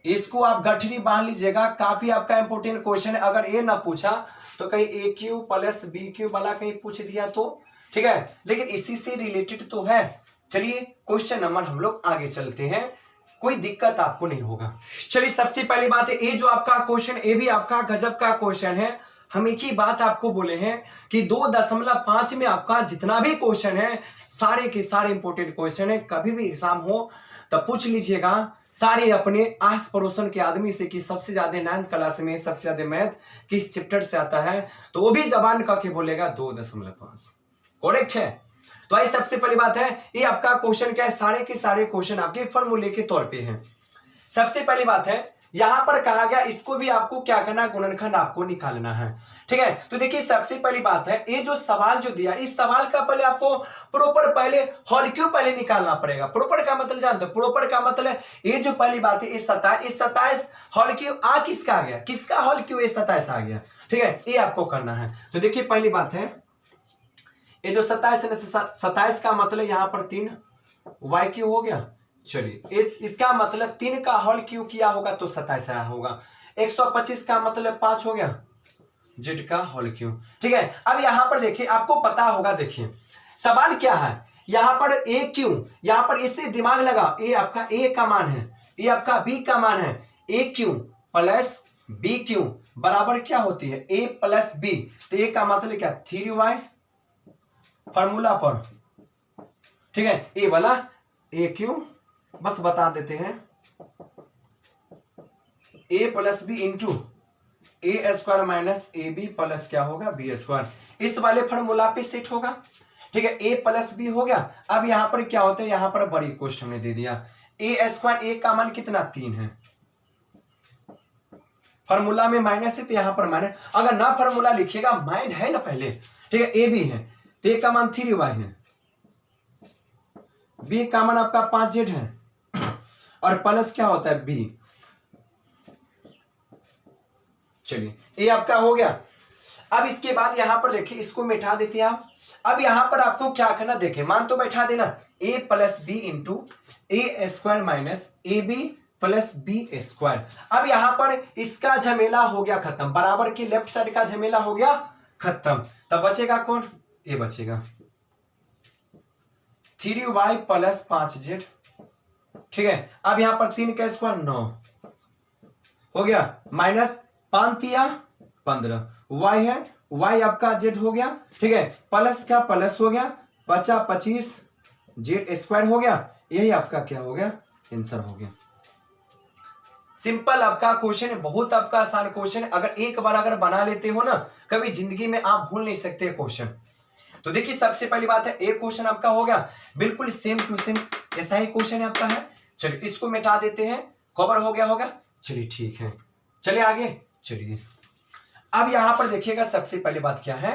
Speaker 1: इसको आप गठरी बांध लीजिएगा, काफी आपका इंपॉर्टेंट क्वेश्चन है। अगर ये ना पूछा तो कहीं ए क्यू प्लस बी क्यू वाला कहीं पूछ दिया तो ठीक है, लेकिन इसी से रिलेटेड तो है। चलिए क्वेश्चन नंबर हम लोग आगे चलते हैं, कोई दिक्कत आपको नहीं होगा। चलिए सबसे पहली बात है ये जो आपका क्वेश्चन, ये भी आपका गजब का क्वेश्चन है। हम एक ही बात आपको बोले हैं कि 2.5 में आपका जितना भी क्वेश्चन है सारे के सारे इंपॉर्टेंट क्वेश्चन है, कभी भी एग्जाम हो तो पूछ लीजिएगा सारे अपने आस पड़ोसन के आदमी से कि सबसे ज्यादा 9th क्लास में सबसे ज्यादा मैथ किस चैप्टर से आता है, तो वो भी जबान का के बोलेगा 2.5 करेक्ट है। तो आई सबसे पहली बात है ये आपका क्वेश्चन क्या है, सारे के सारे क्वेश्चन आपके फॉर्मूले के तौर पे हैं। सबसे पहली बात है यहां पर कहा गया इसको भी आपको क्या करना है गुणनखंड आपको निकालना है। ठीक है, तो देखिए सबसे पहली बात है ये जो सवाल जो दिया इस सवाल का पहले आपको प्रॉपर पहले हॉल क्यों पहले निकालना पड़ेगा। प्रॉपर का मतलब जानते हो, प्रॉपर का मतलब ये जो पहली बात है इस 27 हॉल क्यों आ किसका आ गया, किसका हॉल क्यों ये 27 आ गया। ठीक है, ये आपको करना है। तो देखिए पहली बात है ये जो 27 का मतलब यहां पर 3 वाई क्यों हो गया। चलिए इसका मतलब 3 का हॉल क्यों किया होगा तो 27 आया होगा। 125 का मतलब 5 हो गया जेड का हॉल क्यों। ठीक है, अब यहां पर देखिए आपको पता होगा, देखिए सवाल क्या है यहां पर ए क्यों, यहां पर इससे दिमाग लगा, ये आपका ए का मान है, ये आपका बी का मान है, ए क्यों प्लस बी क्यों बराबर क्या होती है ए प्लस बी, तो ए का मतलब क्या 3y फॉर्मूला पर। ठीक है, ए वाला ए क्यों बस बता देते हैं A plus B into A square minus A B plus क्या होगा बी स्क्वायर, इस वाले फॉर्मूला पे सेट होगा। ठीक है, a प्लस बी हो गया। अब यहाँ पर क्या होता है, यहाँ पर बड़ी कोष्ट हमने दे दिया, ए स्क्वायर, ए का मान कितना 3 है, फॉर्मूला में माइनस है तो यहाँ पर माइनस, अगर ना फॉर्मूला लिखिएगा माइंड है ना पहले, ठीक है, ए बी है तो ए का मान 3y है, बी का मान आपका 5z है और प्लस क्या होता है बी। चलिए ये आपका हो गया। अब इसके बाद यहां पर देखिए, इसको मिटा देते हैं आप। अब यहां पर आपको क्या करना, देखें मान तो बैठा देना, a plus B into A square minus A B plus B square. अब यहां पर इसका झमेला हो गया खत्म, बराबर की लेफ्ट साइड का झमेला हो गया खत्म। तब बचेगा कौन, ए बचेगा 3y प्लस 5z, ठीक है। अब यहां पर 3 का स्क्वायर 9 हो गया, माइनस 5 या 15, y है, y आपका z हो गया, ठीक है, प्लस का प्लस हो गया, बचा 25 z स्क्वायर हो गया। यही आपका क्या हो गया, आंसर हो गया। सिंपल आपका क्वेश्चन है, बहुत आपका आसान क्वेश्चन है। अगर एक बार अगर बना लेते हो ना, कभी जिंदगी में आप भूल नहीं सकते क्वेश्चन। तो देखिए सबसे पहली बात है, एक क्वेश्चन आपका हो गया बिल्कुल सेम टू सेम, ऐसा ही क्वेश्चन आपका है। चलिए इसको मिटा देते हैं, कवर हो गया होगा। चलिए ठीक है, चलिए आगे चलिए। अब यहां पर देखिएगा सबसे पहली बात क्या है,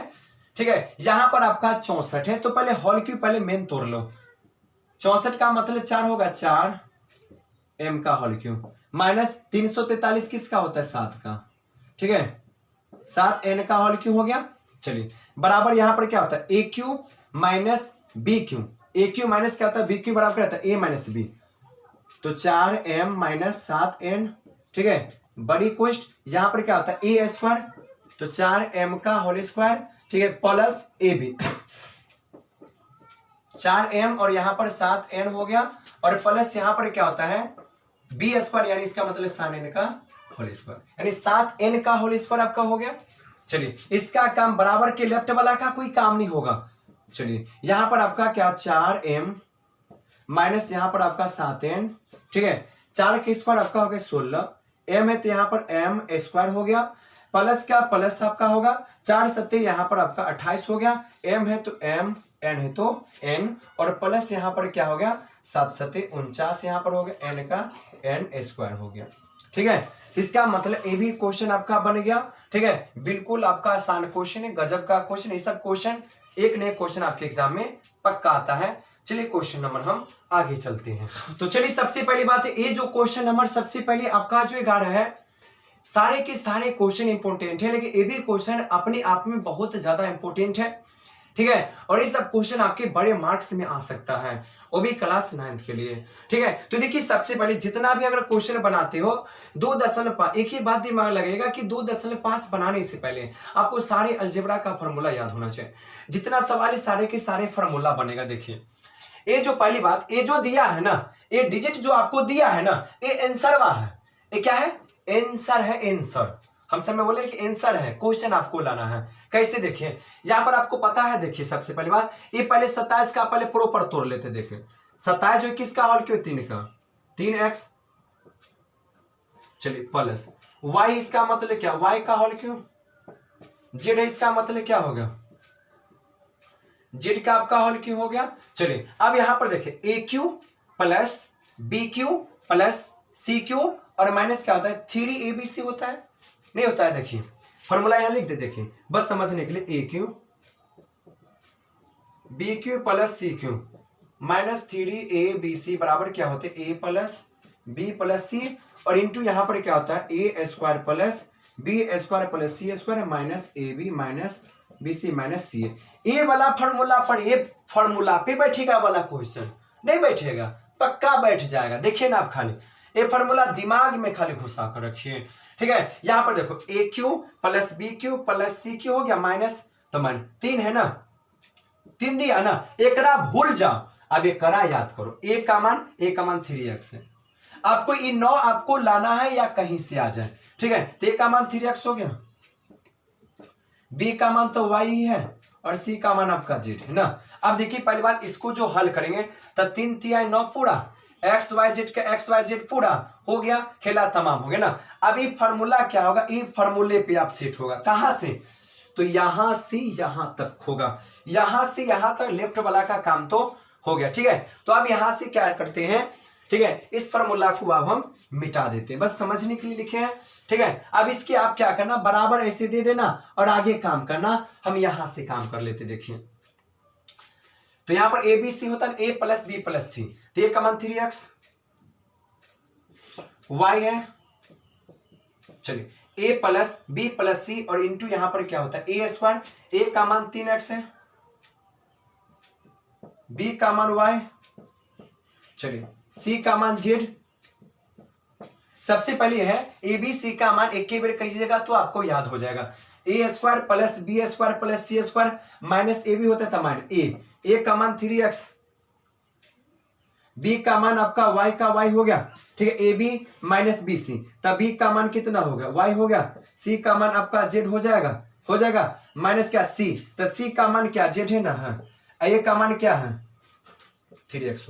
Speaker 1: ठीक है, यहां पर आपका 64 है, तो पहले होल क्यूब, पहले मेन तोड़ लो। 64 का मतलब 4 होगा, 4 m का होल क्यूब माइनस 343 किसका होता है, 7 का, ठीक है, 7 n का होल क्यूब हो गया। चलिए बराबर यहां पर क्या होता है, ए क्यूब माइनस बी क्यूब, ए क्यूब माइनस क्या होता है बी क्यूब, बराबर रहता है ए माइनस बी, तो 4m माइनस 7n, ठीक है, बड़ी क्वेश्चन यहां पर क्या होता है ए स्क्वायर, तो 4m का होल स्क्वायर, ठीक है, प्लस ए बी 4m और यहां पर 7n हो गया, और प्लस यहां पर क्या होता है बी स्क्वायर, यानी इसका मतलब 7n का होल स्क्वायर, यानी 7n का होल स्क्वायर आपका हो गया। चलिए इसका काम बराबर के लेफ्ट वाला का कोई काम नहीं होगा। चलिए यहां पर आपका क्या 4m माइनस यहां पर आपका 7n, ठीक है, 4 के स्क्वायर आपका हो गया 16, m है तो यहां पर m स्क्वायर हो गया, प्लस का प्लस आपका होगा 4 सत्ते यहां पर आपका 28 हो गया, m है तो m, n है तो n, और प्लस यहां पर क्या हो गया 7 सत्ते 49 यहां पर हो गया, n का n स्क्वायर हो गया, ठीक है। इसका मतलब ये भी क्वेश्चन आपका बन गया, ठीक है, बिल्कुल आपका आसान क्वेश्चन है, गजब का क्वेश्चन। ये सब क्वेश्चन एक नए क्वेश्चन आपके एग्जाम में पक्का आता है। चलिए क्वेश्चन नंबर हम आगे चलते हैं। तो चलिए सबसे पहली बात है, ये जो क्वेश्चन नंबर सबसे पहले आपका जो 11 है, सारे के सारे क्वेश्चन इंपोर्टेंट है, लेकिन ये भी क्वेश्चन अपने आप में बहुत ज्यादा इंपोर्टेंट है, ठीक है, और ये सब क्वेश्चन आपके बड़े मार्क्स में आ सकता है, वो भी क्लास 9 के लिए, ठीक है। तो देखिए सबसे पहले जितना भी अगर क्वेश्चन बनाते हो 2.5, एक ही बात दिमाग लगेगा कि 2.5 बनाने से पहले आपको सारे अलजेब्रा का फॉर्मूला याद होना चाहिए। जितना सवाल सारे के सारे फॉर्मूला बनेगा। देखिए ये जो पहली बात, ये जो दिया है ना, ये डिजिट जो आपको दिया है ना, ये आंसर वा है, ये क्या है, आंसर है, आंसर। हम सब में बोले कि आंसर है, क्वेश्चन आपको लाना है। कैसे देखिए यहां पर आपको पता है, देखिए सबसे पहली बात, ये पहले 27 का पहले प्रॉपर तोड़ लेते। देखिए 27 जो किसका होल क्यों, 3 का, 3x, चलिए प्लस y, इसका मतलब क्या, y का होल क्यों, z है, इसका मतलब क्या होगा, z का आपका होल क्यों हो गया। चलिए अब यहां पर देखिए A cube plus B cube plus C cube, और माइनस क्या होता है 3abc होता है, नहीं होता है। देखिए फॉर्मूला यहां लिख दे, देखिए बस समझने के लिए, A cube B cube plus C cube minus 3abc बराबर क्या होते हैं, A plus B plus C, और इंटू यहां पर क्या होता है A square plus B square plus C square minus A B minus B C minus C. A वाला फॉर्मूला पर, ये फॉर्मूला पे बैठेगा वाला क्वेश्चन नहीं बैठेगा, पक्का बैठ जाएगा। देखिए ना आप, खाली ये फॉर्मूला दिमाग में खाली घुसा कर रखिए, ठीक है। यहां पर देखो A cube plus B cube plus C cube हो गया, माइनस तो माइनस 3 है ना, 3 दिया ना, एक भूल जाओ, अब एक करा याद करो, ए का मान 3x है, आपको ये 9 आपको लाना है या कहीं से आ जाए, ठीक है। तो ए का मान 3x हो गया, बी का मान तो y ही है, और सी का मान आपका z है ना। अब देखिए पहली बात, इसको जो हल करेंगे तो 3 3 9 पूरा, एक्स वाई जेड का एक्स वाई जेड पूरा हो गया, खेला तमाम हो गया ना। अब ये फॉर्मूला क्या होगा, ये फॉर्मूले पे आप सेट होगा, कहां से, तो यहां से यहां तक होगा, यहां से यहां तक लेफ्ट वाला का काम तो हो गया। ठीक है, तो अब यहां से क्या करते हैं, ठीक है, इस फॉर्मूला को अब हम मिटा देते हैं, बस समझने के लिए लिखे हैं। ठीक है, अब इसके आप क्या करना, बराबर ऐसे दे देना और आगे काम करना। हम यहां से काम कर लेते, देखिए तो यहां पर ए बी सी होता है, ए प्लस बी प्लस सी, तो ये कमान 3x y है। चलिए a plus B plus C और इंटू यहां पर क्या होता है ए स्क्वायर, a का मान 3x है, b का मान y, चलिए c का मान z। सबसे पहले है ए बी सी का मान एक ही बार कीजिएगा तो आपको याद हो जाएगा, A square plus B square plus C square minus A B होता था माइनस ए का मान 3x, b का मान आपका y का y हो गया। ठीक है, A B minus B C, तब b का मान कितना हो गया y हो गया, c का मान आपका z हो जाएगा माइनस क्या c, तो c का मान क्या z है ना, है a का मान क्या है 3x।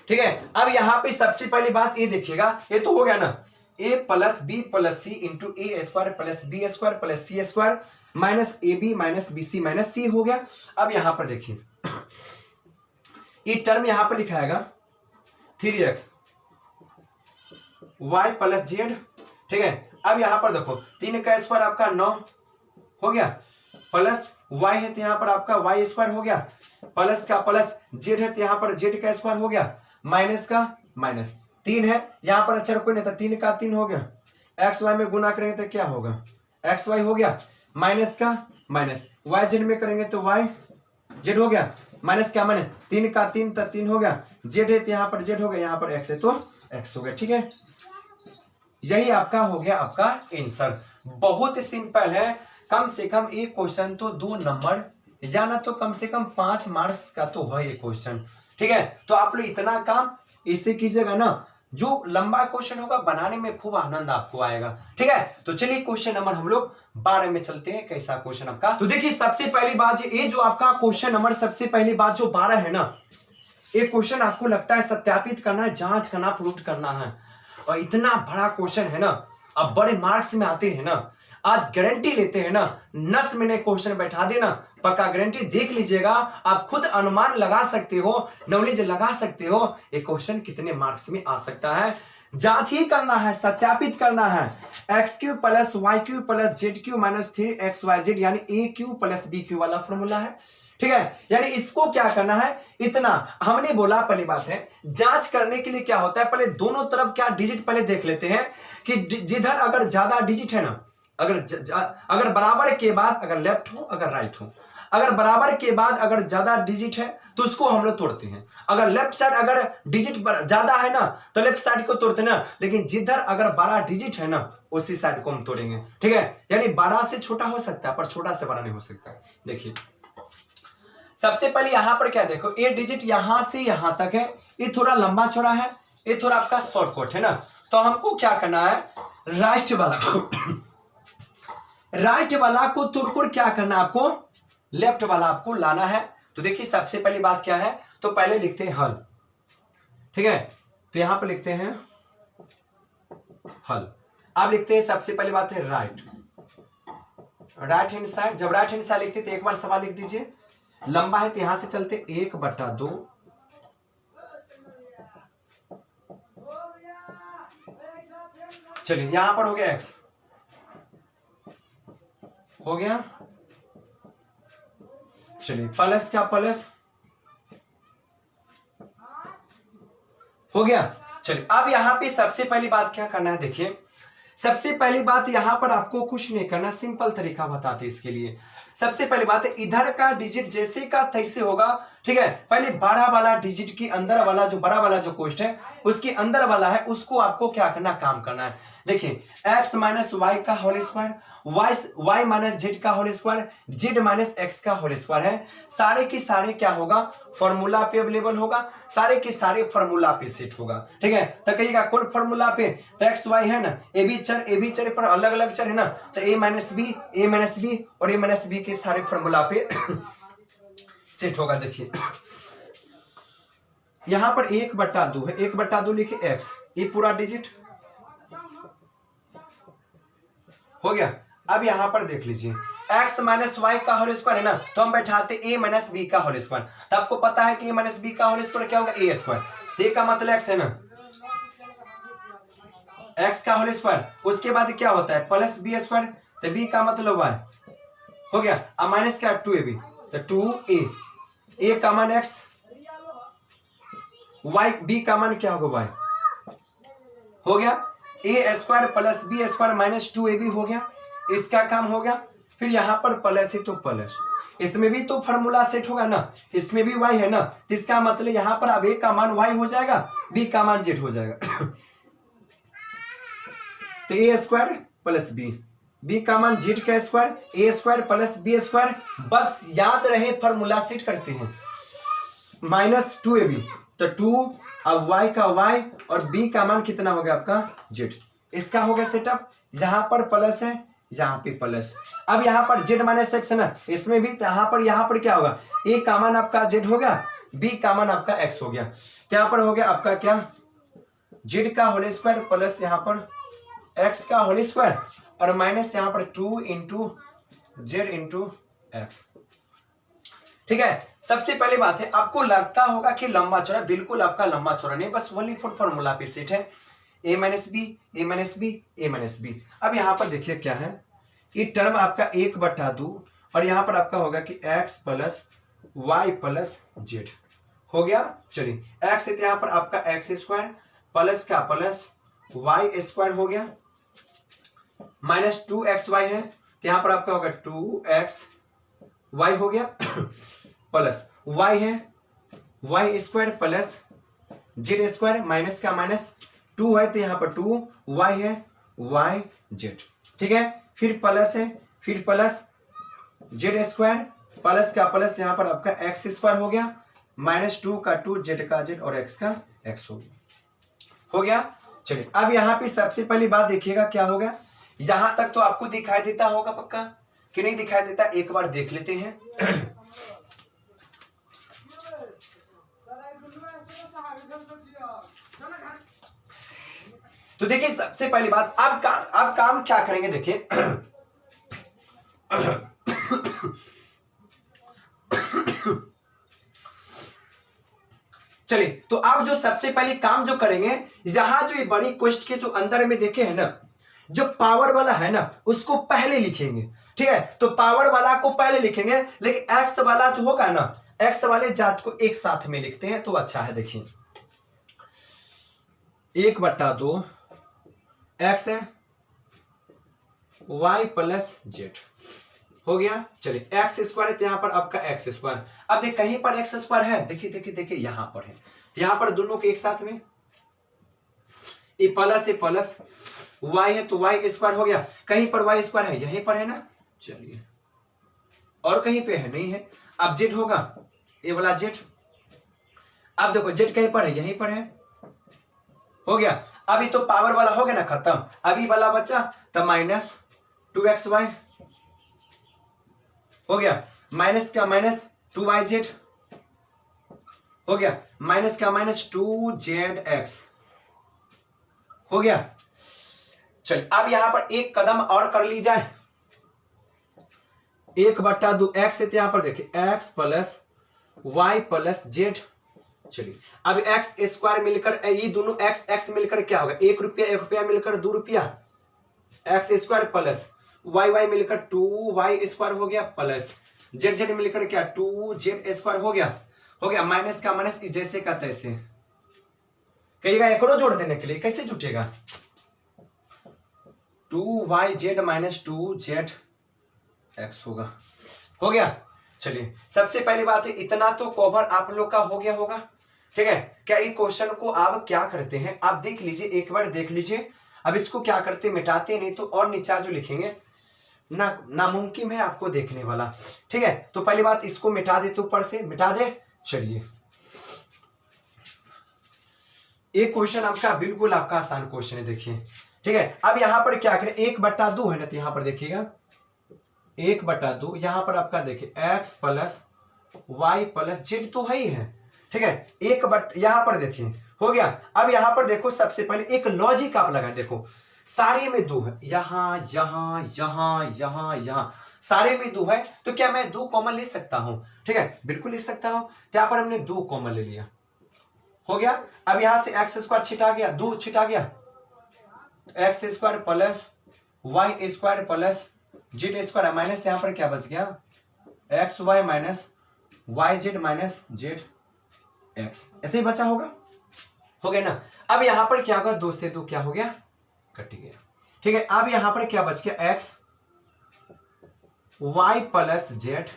Speaker 1: ठीक है, अब यहां पे सबसे पहली बात ये देखिएगा, ये तो हो गया ना a plus B plus C into A square plus B square plus C square minus A B minus B C minus C हो गया। अब यहां पर देखिए ये टर्म यहां पर लिखाएगा 3x y प्लस जेड। ठीक है, अब यहां पर देखो 3 का स्क्वायर आपका 9 हो गया, प्लस y है तो यहां पर आपका y स्क्वायर हो गया, प्लस का प्लस z है तो यहां पर z का स्क्वायर हो गया, माइनस का माइनस, 3 है यहां पर अक्षर कोई नहीं था, 3 का 3 हो गया, एक्स वाई में गुना करेंगे तो क्या होगा एक्स वाई हो गया, माइनस का माइनस, y z में करेंगे तो y z हो गया, माइनस क्या माइनस 3 का 3 तो 3 हो गया, z है तो यहाँ पर z हो गया, यहाँ पर x है तो x हो गया। ठीक है, यही आपका हो गया आपका आंसर, बहुत सिंपल है। कम से कम एक क्वेश्चन तो 2 नंबर जाना तो कम से कम 5 मार्क्स का तो है ये क्वेश्चन। ठीक है, तो आप लोग इतना काम इससे कीजिएगा ना, जो लंबा क्वेश्चन होगा बनाने में खूब आनंद आपको आएगा। ठीक है, तो चलिए क्वेश्चन नंबर हम लोग 12 में चलते हैं। कैसा क्वेश्चन आपका, तो देखिए सबसे पहली बात ये जो आपका क्वेश्चन नंबर सबसे पहली बात जो 12 है ना, ये क्वेश्चन आपको लगता है सत्यापित करना है, जांच करना, प्रूफ करना है, और इतना बड़ा क्वेश्चन है ना, अब बड़े मार्क्स में आते हैं ना, आज गारंटी लेते हैं ना, नस में क्वेश्चन बैठा देना, पक्का गारंटी, देख लीजिएगा आप खुद अनुमान लगा सकते हो, नॉलेज लगा सकते हो ये क्वेश्चन कितने मार्क्स में आ सकता है। जांच ही करना है, सत्यापित करना है। X cube plus Y cube plus Z cube minus 3xyz यानी A cube plus B cube वाला फॉर्मूला है। ठीक है, यानी इसको क्या करना है, इतना हमने बोला। पहली बात है जांच करने के लिए क्या होता है, पहले दोनों तरफ क्या डिजिट पहले देख लेते हैं कि जिधर अगर ज्यादा डिजिट है ना, अगर बराबर के बाद अगर लेफ्ट हो अगर राइट हो, अगर बराबर के बाद अगर ज्यादा डिजिट है तो उसको हम लोग तोड़ते हैं, अगर लेफ्ट साइड अगर डिजिट ज्यादा है ना तो लेफ्ट साइड को तोड़ते हैं ना, लेकिन जिधर अगर 12 डिजिट है ना उसी साइड को हम तोड़ेंगे। ठीक है, यानी 12 से छोटा हो सकता है पर छोटा से बड़ा नहीं हो सकता। देखिए सबसे पहले यहां पर क्या देखो, ए डिजिट यहां से यहां तक है, ये थोड़ा लंबा चौड़ा है, ये थोड़ा आपका शॉर्टकट है ना, तो हमको क्या करना है, राइट वाला को तोड़कर क्या करना है आपको, लेफ्ट वाला आपको लाना है। तो देखिए सबसे पहली बात क्या है, तो पहले लिखते हैं हल। ठीक है, तो यहां पर लिखते हैं हल। अब लिखते हैं सबसे पहली बात है राइट हैंड साइड। जब राइट हैंड साइड लिखते तो एक बार सवाल लिख दीजिए, लंबा है तो यहां से चलते 1/2, चलिए यहां पर हो गया x हो गया, चलिए प्लस क्या प्लस हो गया। चलिए अब यहां पे सबसे पहली बात क्या करना है, देखिए सबसे पहली बात यहां पर आपको कुछ नहीं करना, सिंपल तरीका बताते इसके लिए। सबसे पहली बात है इधर का डिजिट जैसे का तैसे होगा। ठीक है, पहले 12 वाला डिजिट के अंदर वाला जो बड़ा वाला जो कोष्ठ है उसके अंदर वाला है उसको आपको क्या करना, काम करना है। देखिए x माइनस वाई का whole square, y minus Z का whole square, Z minus X का होल स्क्वायर है, सारे के सारे क्या होगा, फॉर्मूला पे अवेलेबल होगा, सारे के सारे फॉर्मूला पे सेट होगा। ठीक है, तो कहिएगा कौन फॉर्मूला पे, तो एक्स वाई है ना, ए बी चर पर अलग अलग चर है ना, तो ए माइनस बी और ए माइनस बी के सारे फॉर्मूला पे सेट होगा। देखिए यहां पर 1/2 है, 1/2 लिखे एक्स, ये पूरा डिजिट हो गया, अब यहाँ पर देख लीजिए x माइनस वाई का होल स्क्वायर है ना, तो हम बैठाते a माइनस बी का होल स्क्वायर। तो आपको पता है कि a माइनस बी का होल स्क्वायर क्या होगा, a स्क्वायर। तो a का मतलब x है ना, x का होल स्क्वायर। उसके बाद क्या होता है प्लस बी स्क्वायर, तो b का मतलब y हो गया। अब माइनस क्या 2ab, तो 2a का मान x, y b का मान क्या होगा y हो गया। a square plus B square minus 2ab हो गया, इसका काम हो गया। फिर यहाँ पर प्लस है तो प्लस, इसमें भी तो फॉर्मूला सेट होगा ना, इसमें भी y है ना, इसका मतलब यहाँ पर अब a का मान y हो जाएगा, b का मान z हो जाएगा। तो a स्क्वायर प्लस b का मान z का square, a square plus b square. बस याद रहे फॉर्मूला सेट करते हैं, माइनस 2ab, तो 2, अब y का y और b का मान कितना हो गया आपका z। इसका हो गया सेटअप। यहाँ पर प्लस है, यहाँ पे प्लस। अब यहाँ पर z माइनस एक्स है ना, इसमें भी यहाँ पर क्या होगा, a का मान आपका z हो गया, b का मान आपका x हो गया। तो यहाँ पर हो गया आपका क्या z का होल स्क्वायर प्लस यहाँ पर x का होल स्क्वायर और माइनस यहाँ पर 2 इंटू जेड इंटू एक्स। ठीक है। सबसे पहली बात है, आपको लगता होगा कि लंबा चौड़ा, बिल्कुल आपका लंबा चौड़ा नहीं, बस वही फॉर्मूला पे सेट है, a minus B A minus B A minus B. अब यहाँ पर देखिए क्या है, ये टर्म आपका 1/2 और यहाँ पर आपका होगा कि x plus Y plus Z हो गया। चलिए x है तो यहाँ पर आपका x स्क्वायर प्लस का प्लस वाई स्क्वायर हो गया, माइनस 2xy है तो यहाँ पर आपका होगा 2xy हो गया प्लस y है y square plus Z square, minus का माइनस 2 है तो यहाँ पर 2y है y जेड। ठीक है। फिर प्लस है, फिर प्लस जेड स्क्वायर प्लस का प्लस यहाँ पर आपका एक्स स्क्वायर हो गया, माइनस 2 का 2 जेड का जेड और एक्स का एक्स हो गया। चलिए अब यहाँ पे सबसे पहली बात देखिएगा क्या होगा, यहां तक तो आपको दिखाई देता होगा पक्का कि नहीं दिखाई देता, एक बार देख लेते हैं। तो देखिए सबसे पहली बात, अब काम क्या करेंगे देखिए। चलिए तो आप जो सबसे पहले काम जो करेंगे, यहां जो ये बड़ी क्वेश्चन के जो अंदर में देखे हैं ना, जो पावर वाला है ना उसको पहले लिखेंगे। ठीक है, तो पावर वाला को पहले लिखेंगे, लेकिन एक्स वाला जो होगा ना, एक्स वाले जात को एक साथ में लिखते हैं तो अच्छा है। देखिए 1/2 एक्स है वाई प्लस जेड हो गया। चलिए एक्स स्क्वायर है तो यहाँ पर आपका एक्स स्क्वायर, अब देख कहीं पर एक्स स्क्वायर है, देखिए देखिए देखिए यहां पर है, यहां पर दोनों के एक साथ में ये प्लस है प्लस y है तो y स्क्वायर हो गया, कहीं पर y स्क्वायर है यहीं पर है ना, चलिए और कहीं पे है नहीं है। अब z होगा ये वाला z, अब देखो z कहीं पर है यहीं पर है, हो गया। अभी तो पावर वाला हो गया ना खत्म, अभी वाला बचा तो माइनस 2xy हो गया, माइनस का माइनस 2yz हो गया, माइनस का माइनस 2zx हो गया। चल अब यहां पर एक कदम और कर ली जाए, 1/2 एक्स है यहां पर देखिए x plus Y plus Z. चलिए अब एक्स स्क्वायर मिलकर ये दोनों x मिलकर क्या होगा, 1 रुपया मिलकर 2 रुपया, एक्स स्क्वायर प्लस वाई मिलकर 2y स्क्वायर हो गया, प्लस जेड मिलकर क्या 2z स्क्वायर हो गया, माइनस का माइनस जैसे का तैसे। कहिएगा एकरो जोड़ देने के लिए कैसे जुटेगा, 2yz माइनस 2zx होगा, हो गया। चलिए सबसे पहली बात है, इतना तो कवर आप लोग का हो गया होगा। ठीक है, क्या ये क्वेश्चन को आप क्या करते हैं, आप देख लीजिए, एक बार देख लीजिए। अब इसको क्या करते, मिटाते नहीं तो और नीचा जो लिखेंगे ना, नामुमकिन है आपको देखने वाला। ठीक है, तो पहली बात इसको मिटा देते, ऊपर से मिटा दे। चलिए एक क्वेश्चन आपका बिल्कुल आपका आसान क्वेश्चन है, देखिए। ठीक है, अब यहां पर क्या करें, 1/2 है ना, तो यहां पर देखिएगा 1/2, यहां पर आपका देखिए x plus Y plus Z तो है ही है। ठीक है, यहां पर देखिए हो गया। अब यहां पर देखो सबसे पहले एक लॉजिक आप लगा, देखो सारे में 2 है, यहां यहां यहां यहां यहां सारे में 2 है, तो क्या मैं 2 कॉमन ले सकता हूं? ठीक है, बिल्कुल ले सकता हूं। तो यहां पर हमने 2 कॉमन ले लिया, हो गया। अब यहां से एक्स स्क्वायर छिटा गया, 2 छिटा गया, X square plus Y square plus Z square minus यहां पर क्या बच गया, X Y minus Y Z minus Z X, ऐसे ही बचा होगा, हो गया ना। अब यहां पर क्या होगा, 2 से 2 क्या हो गया, कट गया। ठीक है, अब यहां पर क्या बच गया, एक्स वाई प्लस जेड,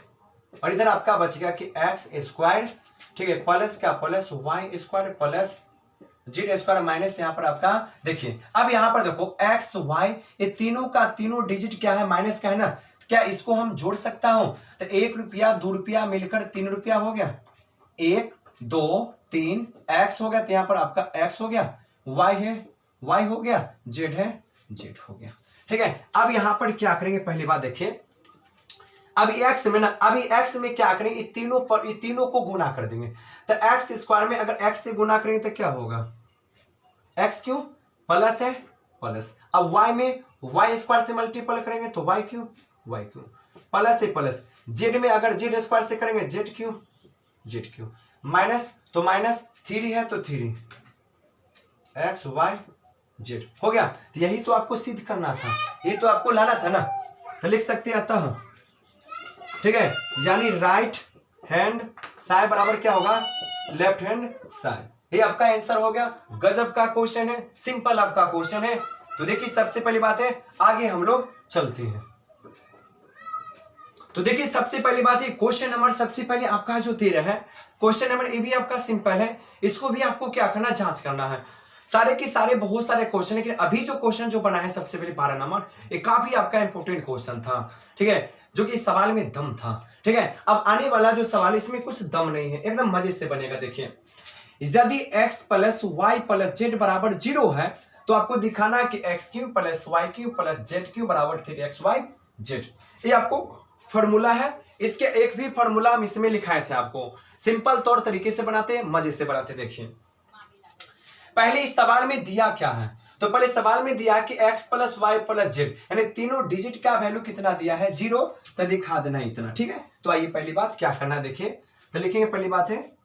Speaker 1: और इधर आपका बच गया कि एक्स स्क्वायर, ठीक है, प्लस का plus Y square plus Z square minus यहां पर आपका, देखिए अब यहां पर देखो एक्स वाई ये तीनों का तीनों डिजिट क्या है, माइनस का है ना, क्या इसको हम जोड़ सकता हूं? तो 1 रुपया 2 रुपया मिलकर 3 रुपया हो गया, 1 2 3 एक्स हो गया, तो यहां पर आपका एक्स हो गया, वाई है वाई हो गया, जेड है जेड हो गया। ठीक है, अब यहां पर क्या करेंगे, पहली बात देखिए, अभी एक्स में ना, अभी एक्स में क्या करेंगे, ये तीनों को गुना कर देंगे। तो एक्स स्क्वायर में अगर एक्स से गुना करेंगे तो क्या होगा, एक्स क्यूब प्लस है प्लस, अब वाई में वाई स्क्वायर से मल्टीपल करेंगे तो वाई क्यूब प्लस है प्लस, जेड में अगर जेड स्क्वायर से करेंगे जेड क्यूब माइनस, तो माइनस 3 है तो 3 एक्स वाई जेड हो गया। तो यही तो आपको सिद्ध करना था, ये तो आपको लाना था ना, तो लिख सकते हैं अतः, ठीक है, यानी राइट हैंड साइड बराबर क्या होगा, लेफ्ट हैंड साइड, ये आपका आंसर हो गया। गजब का क्वेश्चन है, सिंपल आपका क्वेश्चन है। तो देखिए सबसे पहली बात है, आगे हम लोग चलते हैं। तो देखिए सबसे पहली बात है, क्वेश्चन नंबर सबसे पहले आपका जो 13 है, क्वेश्चन नंबर ये भी आपका सिंपल है, इसको भी आपको क्या करना, जांच करना है। सारे के सारे बहुत सारे क्वेश्चन है, अभी जो क्वेश्चन जो बना है सबसे पहले 12 नंबर, ये काफी आपका इंपोर्टेंट क्वेश्चन था, ठीक है, जो कि सवाल में दम था। ठीक है, अब आने वाला जो सवाल इसमें कुछ दम नहीं है, एकदम मजे से बनेगा। देखिए यदि x plus Y plus Z बराबर 0 है, तो आपको दिखाना कि X cube plus Y cube plus Z cube बराबर 3xy जेड, ये आपको फॉर्मूला है। इसके एक भी फॉर्मूला हम इसमें लिखाए थे, आपको सिंपल तौर तरीके से बनाते हैं, मजे से बनाते। देखिए पहले इस सवाल में दिया क्या है, तो पहले सवाल में दिया कि x plus Y plus Z, यानी तीनों डिजिट का वैल्यू कितना दिया है, 0, तो दिखा देना इतना। ठीक है, तो आइए पहली बात क्या करना है, देखिए तो लिखेंगे, पहली बात है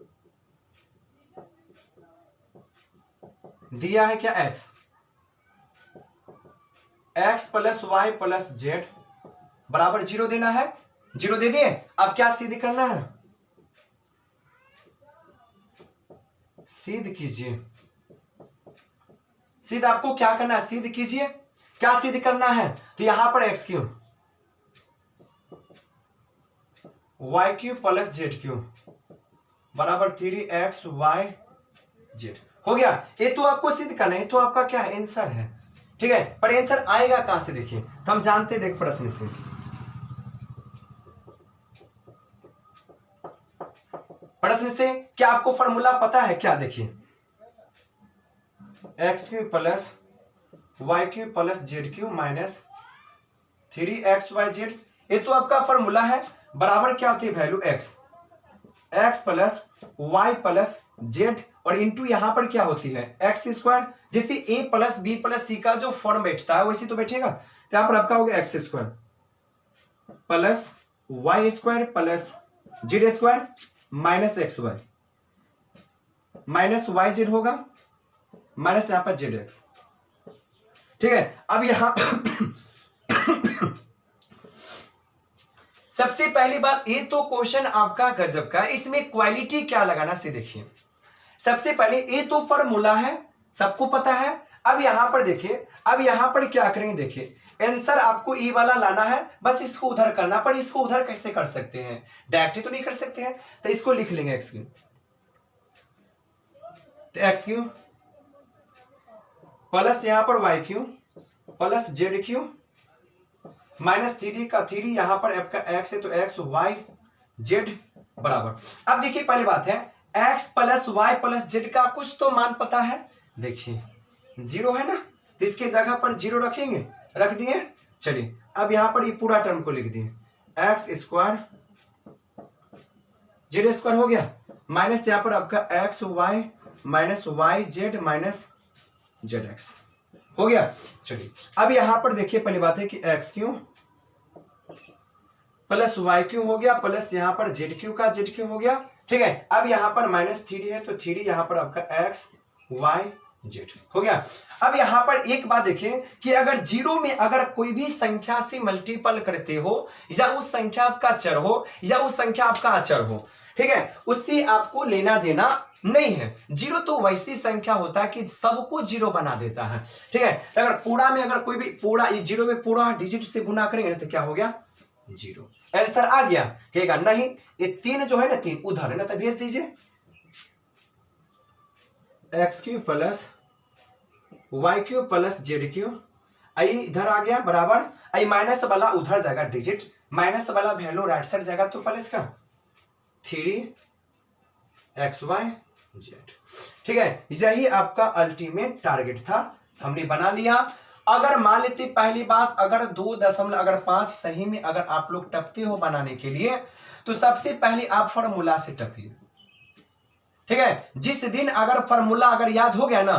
Speaker 1: दिया है क्या, x plus Y plus Z बराबर 0 देना है, 0 दे दिए। अब क्या सिद्ध करना है, सिद्ध कीजिए, सिद्ध आपको क्या करना है, सिद्ध कीजिए, क्या सिद्ध करना है, तो यहां पर X cube Y cube plus Z cube बराबर 3xy जेड हो गया। ये तो आपको सिद्ध करना है, तो आपका क्या आंसर है। ठीक है, पर आंसर आएगा कहां से, देखिए तो हम जानते, देख प्रश्न से, प्रश्न से क्या आपको फॉर्मूला पता है क्या, देखिए X cube plus Y cube plus Z cube minus 3xy Z, ये तो आपका फॉर्मूला है। बराबर क्या होती है value, X plus Y plus Z, और इंटू यहां पर क्या होती है एक्स स्क्वायर, जैसे A plus B plus C का जो फॉर्म बैठता है वैसे तो बैठेगा। तो यहां पर आपका हो गया X square plus Y square plus Z square minus X Y minus Y Z होगा, माइनस यहां पर जेड एक्स। ठीक है, अब यहां सबसे पहली बात, ये तो क्वेश्चन आपका गजब का, इसमें क्वालिटी क्या लगाना से देखिए। सबसे पहले ये तो फॉर्मूला है, सबको पता है। अब यहां पर देखिए, अब यहां पर क्या करेंगे, देखिए आंसर आपको ई वाला लाना है, बस इसको उधर करना। पर इसको उधर कैसे कर सकते हैं, डायरेक्ट तो नहीं कर सकते हैं, तो इसको लिख लेंगे एक्स क्यूब, तो एक्स क्यूब प्लस यहां पर Y cube plus Z cube minus 3 का 3, यहां पर आपका एक्स है तो एक्स वाई जेड बराबर। अब देखिए पहली बात है, X plus Y plus Z का कुछ तो मान पता है, देखिए 0 है ना, तो इसके जगह पर 0 रखेंगे, रख दिए। चलिए अब यहां पर ये पूरा टर्म को लिख दिए, एक्स स्क्वायर जेड स्क्वायर हो गया, माइनस यहां पर आपका X Y minus Y Z minus Z X हो गया। चलिए अब यहां पर देखिए पहली बात है कि X cube plus Y cube हो गया प्लस यहां पर जेड क्यू का जेड क्यू हो गया। ठीक है, अब यहां पर -3 है तो 3 यहां पर आपका एक्स वाई जेड हो गया। अब यहां पर एक बात देखिए कि अगर जीरो में अगर कोई भी संख्या से मल्टीपल करते हो या उस संख्या आपका चर हो या उस संख्या आपका अचर हो, ठीक है, उससे आपको लेना देना नहीं है। जीरो तो वैसी संख्या होता है कि सबको जीरो बना देता है। ठीक है, अगर पूरा में अगर कोई भी पूरा जीरो में पूरा डिजिट से गुना करेंगे तो क्या हो गया जीरो। आंसर आ गया, कहेगा नहीं ये 3 जो है ना 3 उधर है ना, तो भेज दीजिए X cube plus Y cube plus Z cube, I इधर आ गया बराबर, आई माइनस वाला उधर जाएगा डिजिट, माइनस वाला वैल्यू राइट साइड जाएगा तो प्लस का 3 एक्स वाई जेड। ठीक है, यही आपका अल्टीमेट टारगेट था, हमने बना लिया। अगर मान लेते पहली बात अगर 2.5 सही में अगर आप लोग टपते हो बनाने के लिए तो सबसे पहले आप फॉर्मूला से टपिए। ठीक है, जिस दिन अगर फॉर्मूला अगर याद हो गया ना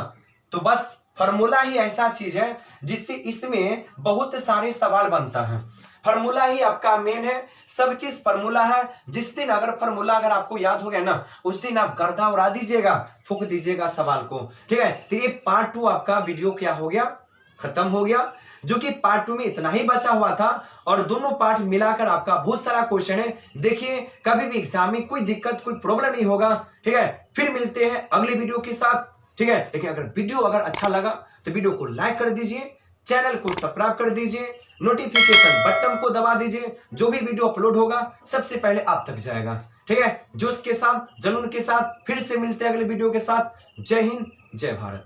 Speaker 1: तो बस फॉर्मूला ही ऐसा चीज है जिससे इसमें बहुत सारे सवाल बनता है। फॉर्मूला ही आपका मेन है, सब चीज फॉर्मूला है। जिस दिन अगर फॉर्मूला अगर आपको याद हो गया ना उस दिन आप गर्दा उड़ा दीजिएगा, फूक दीजिएगा सवाल को। ठीक है, तो ये पार्ट 2 आपका वीडियो क्या हो गया खत्म हो गया, जो कि पार्ट 2 में इतना ही बचा हुआ था और दोनों पार्ट मिलाकर आपका बहुत सारा क्वेश्चन है। देखिए कभी भी एग्जाम में कोई दिक्कत कोई प्रॉब्लम नहीं होगा। ठीक है, फिर मिलते हैं अगले वीडियो के साथ। ठीक है, लेकिन अगर वीडियो अगर अच्छा लगा तो वीडियो को लाइक कर दीजिए, चैनल को सब्सक्राइब कर दीजिए, नोटिफिकेशन बटन को दबा दीजिए, जो भी वीडियो अपलोड होगा सबसे पहले आप तक जाएगा। ठीक है, जोश के साथ जुनून के साथ फिर से मिलते हैं अगले वीडियो के साथ। जय हिंद जय भारत।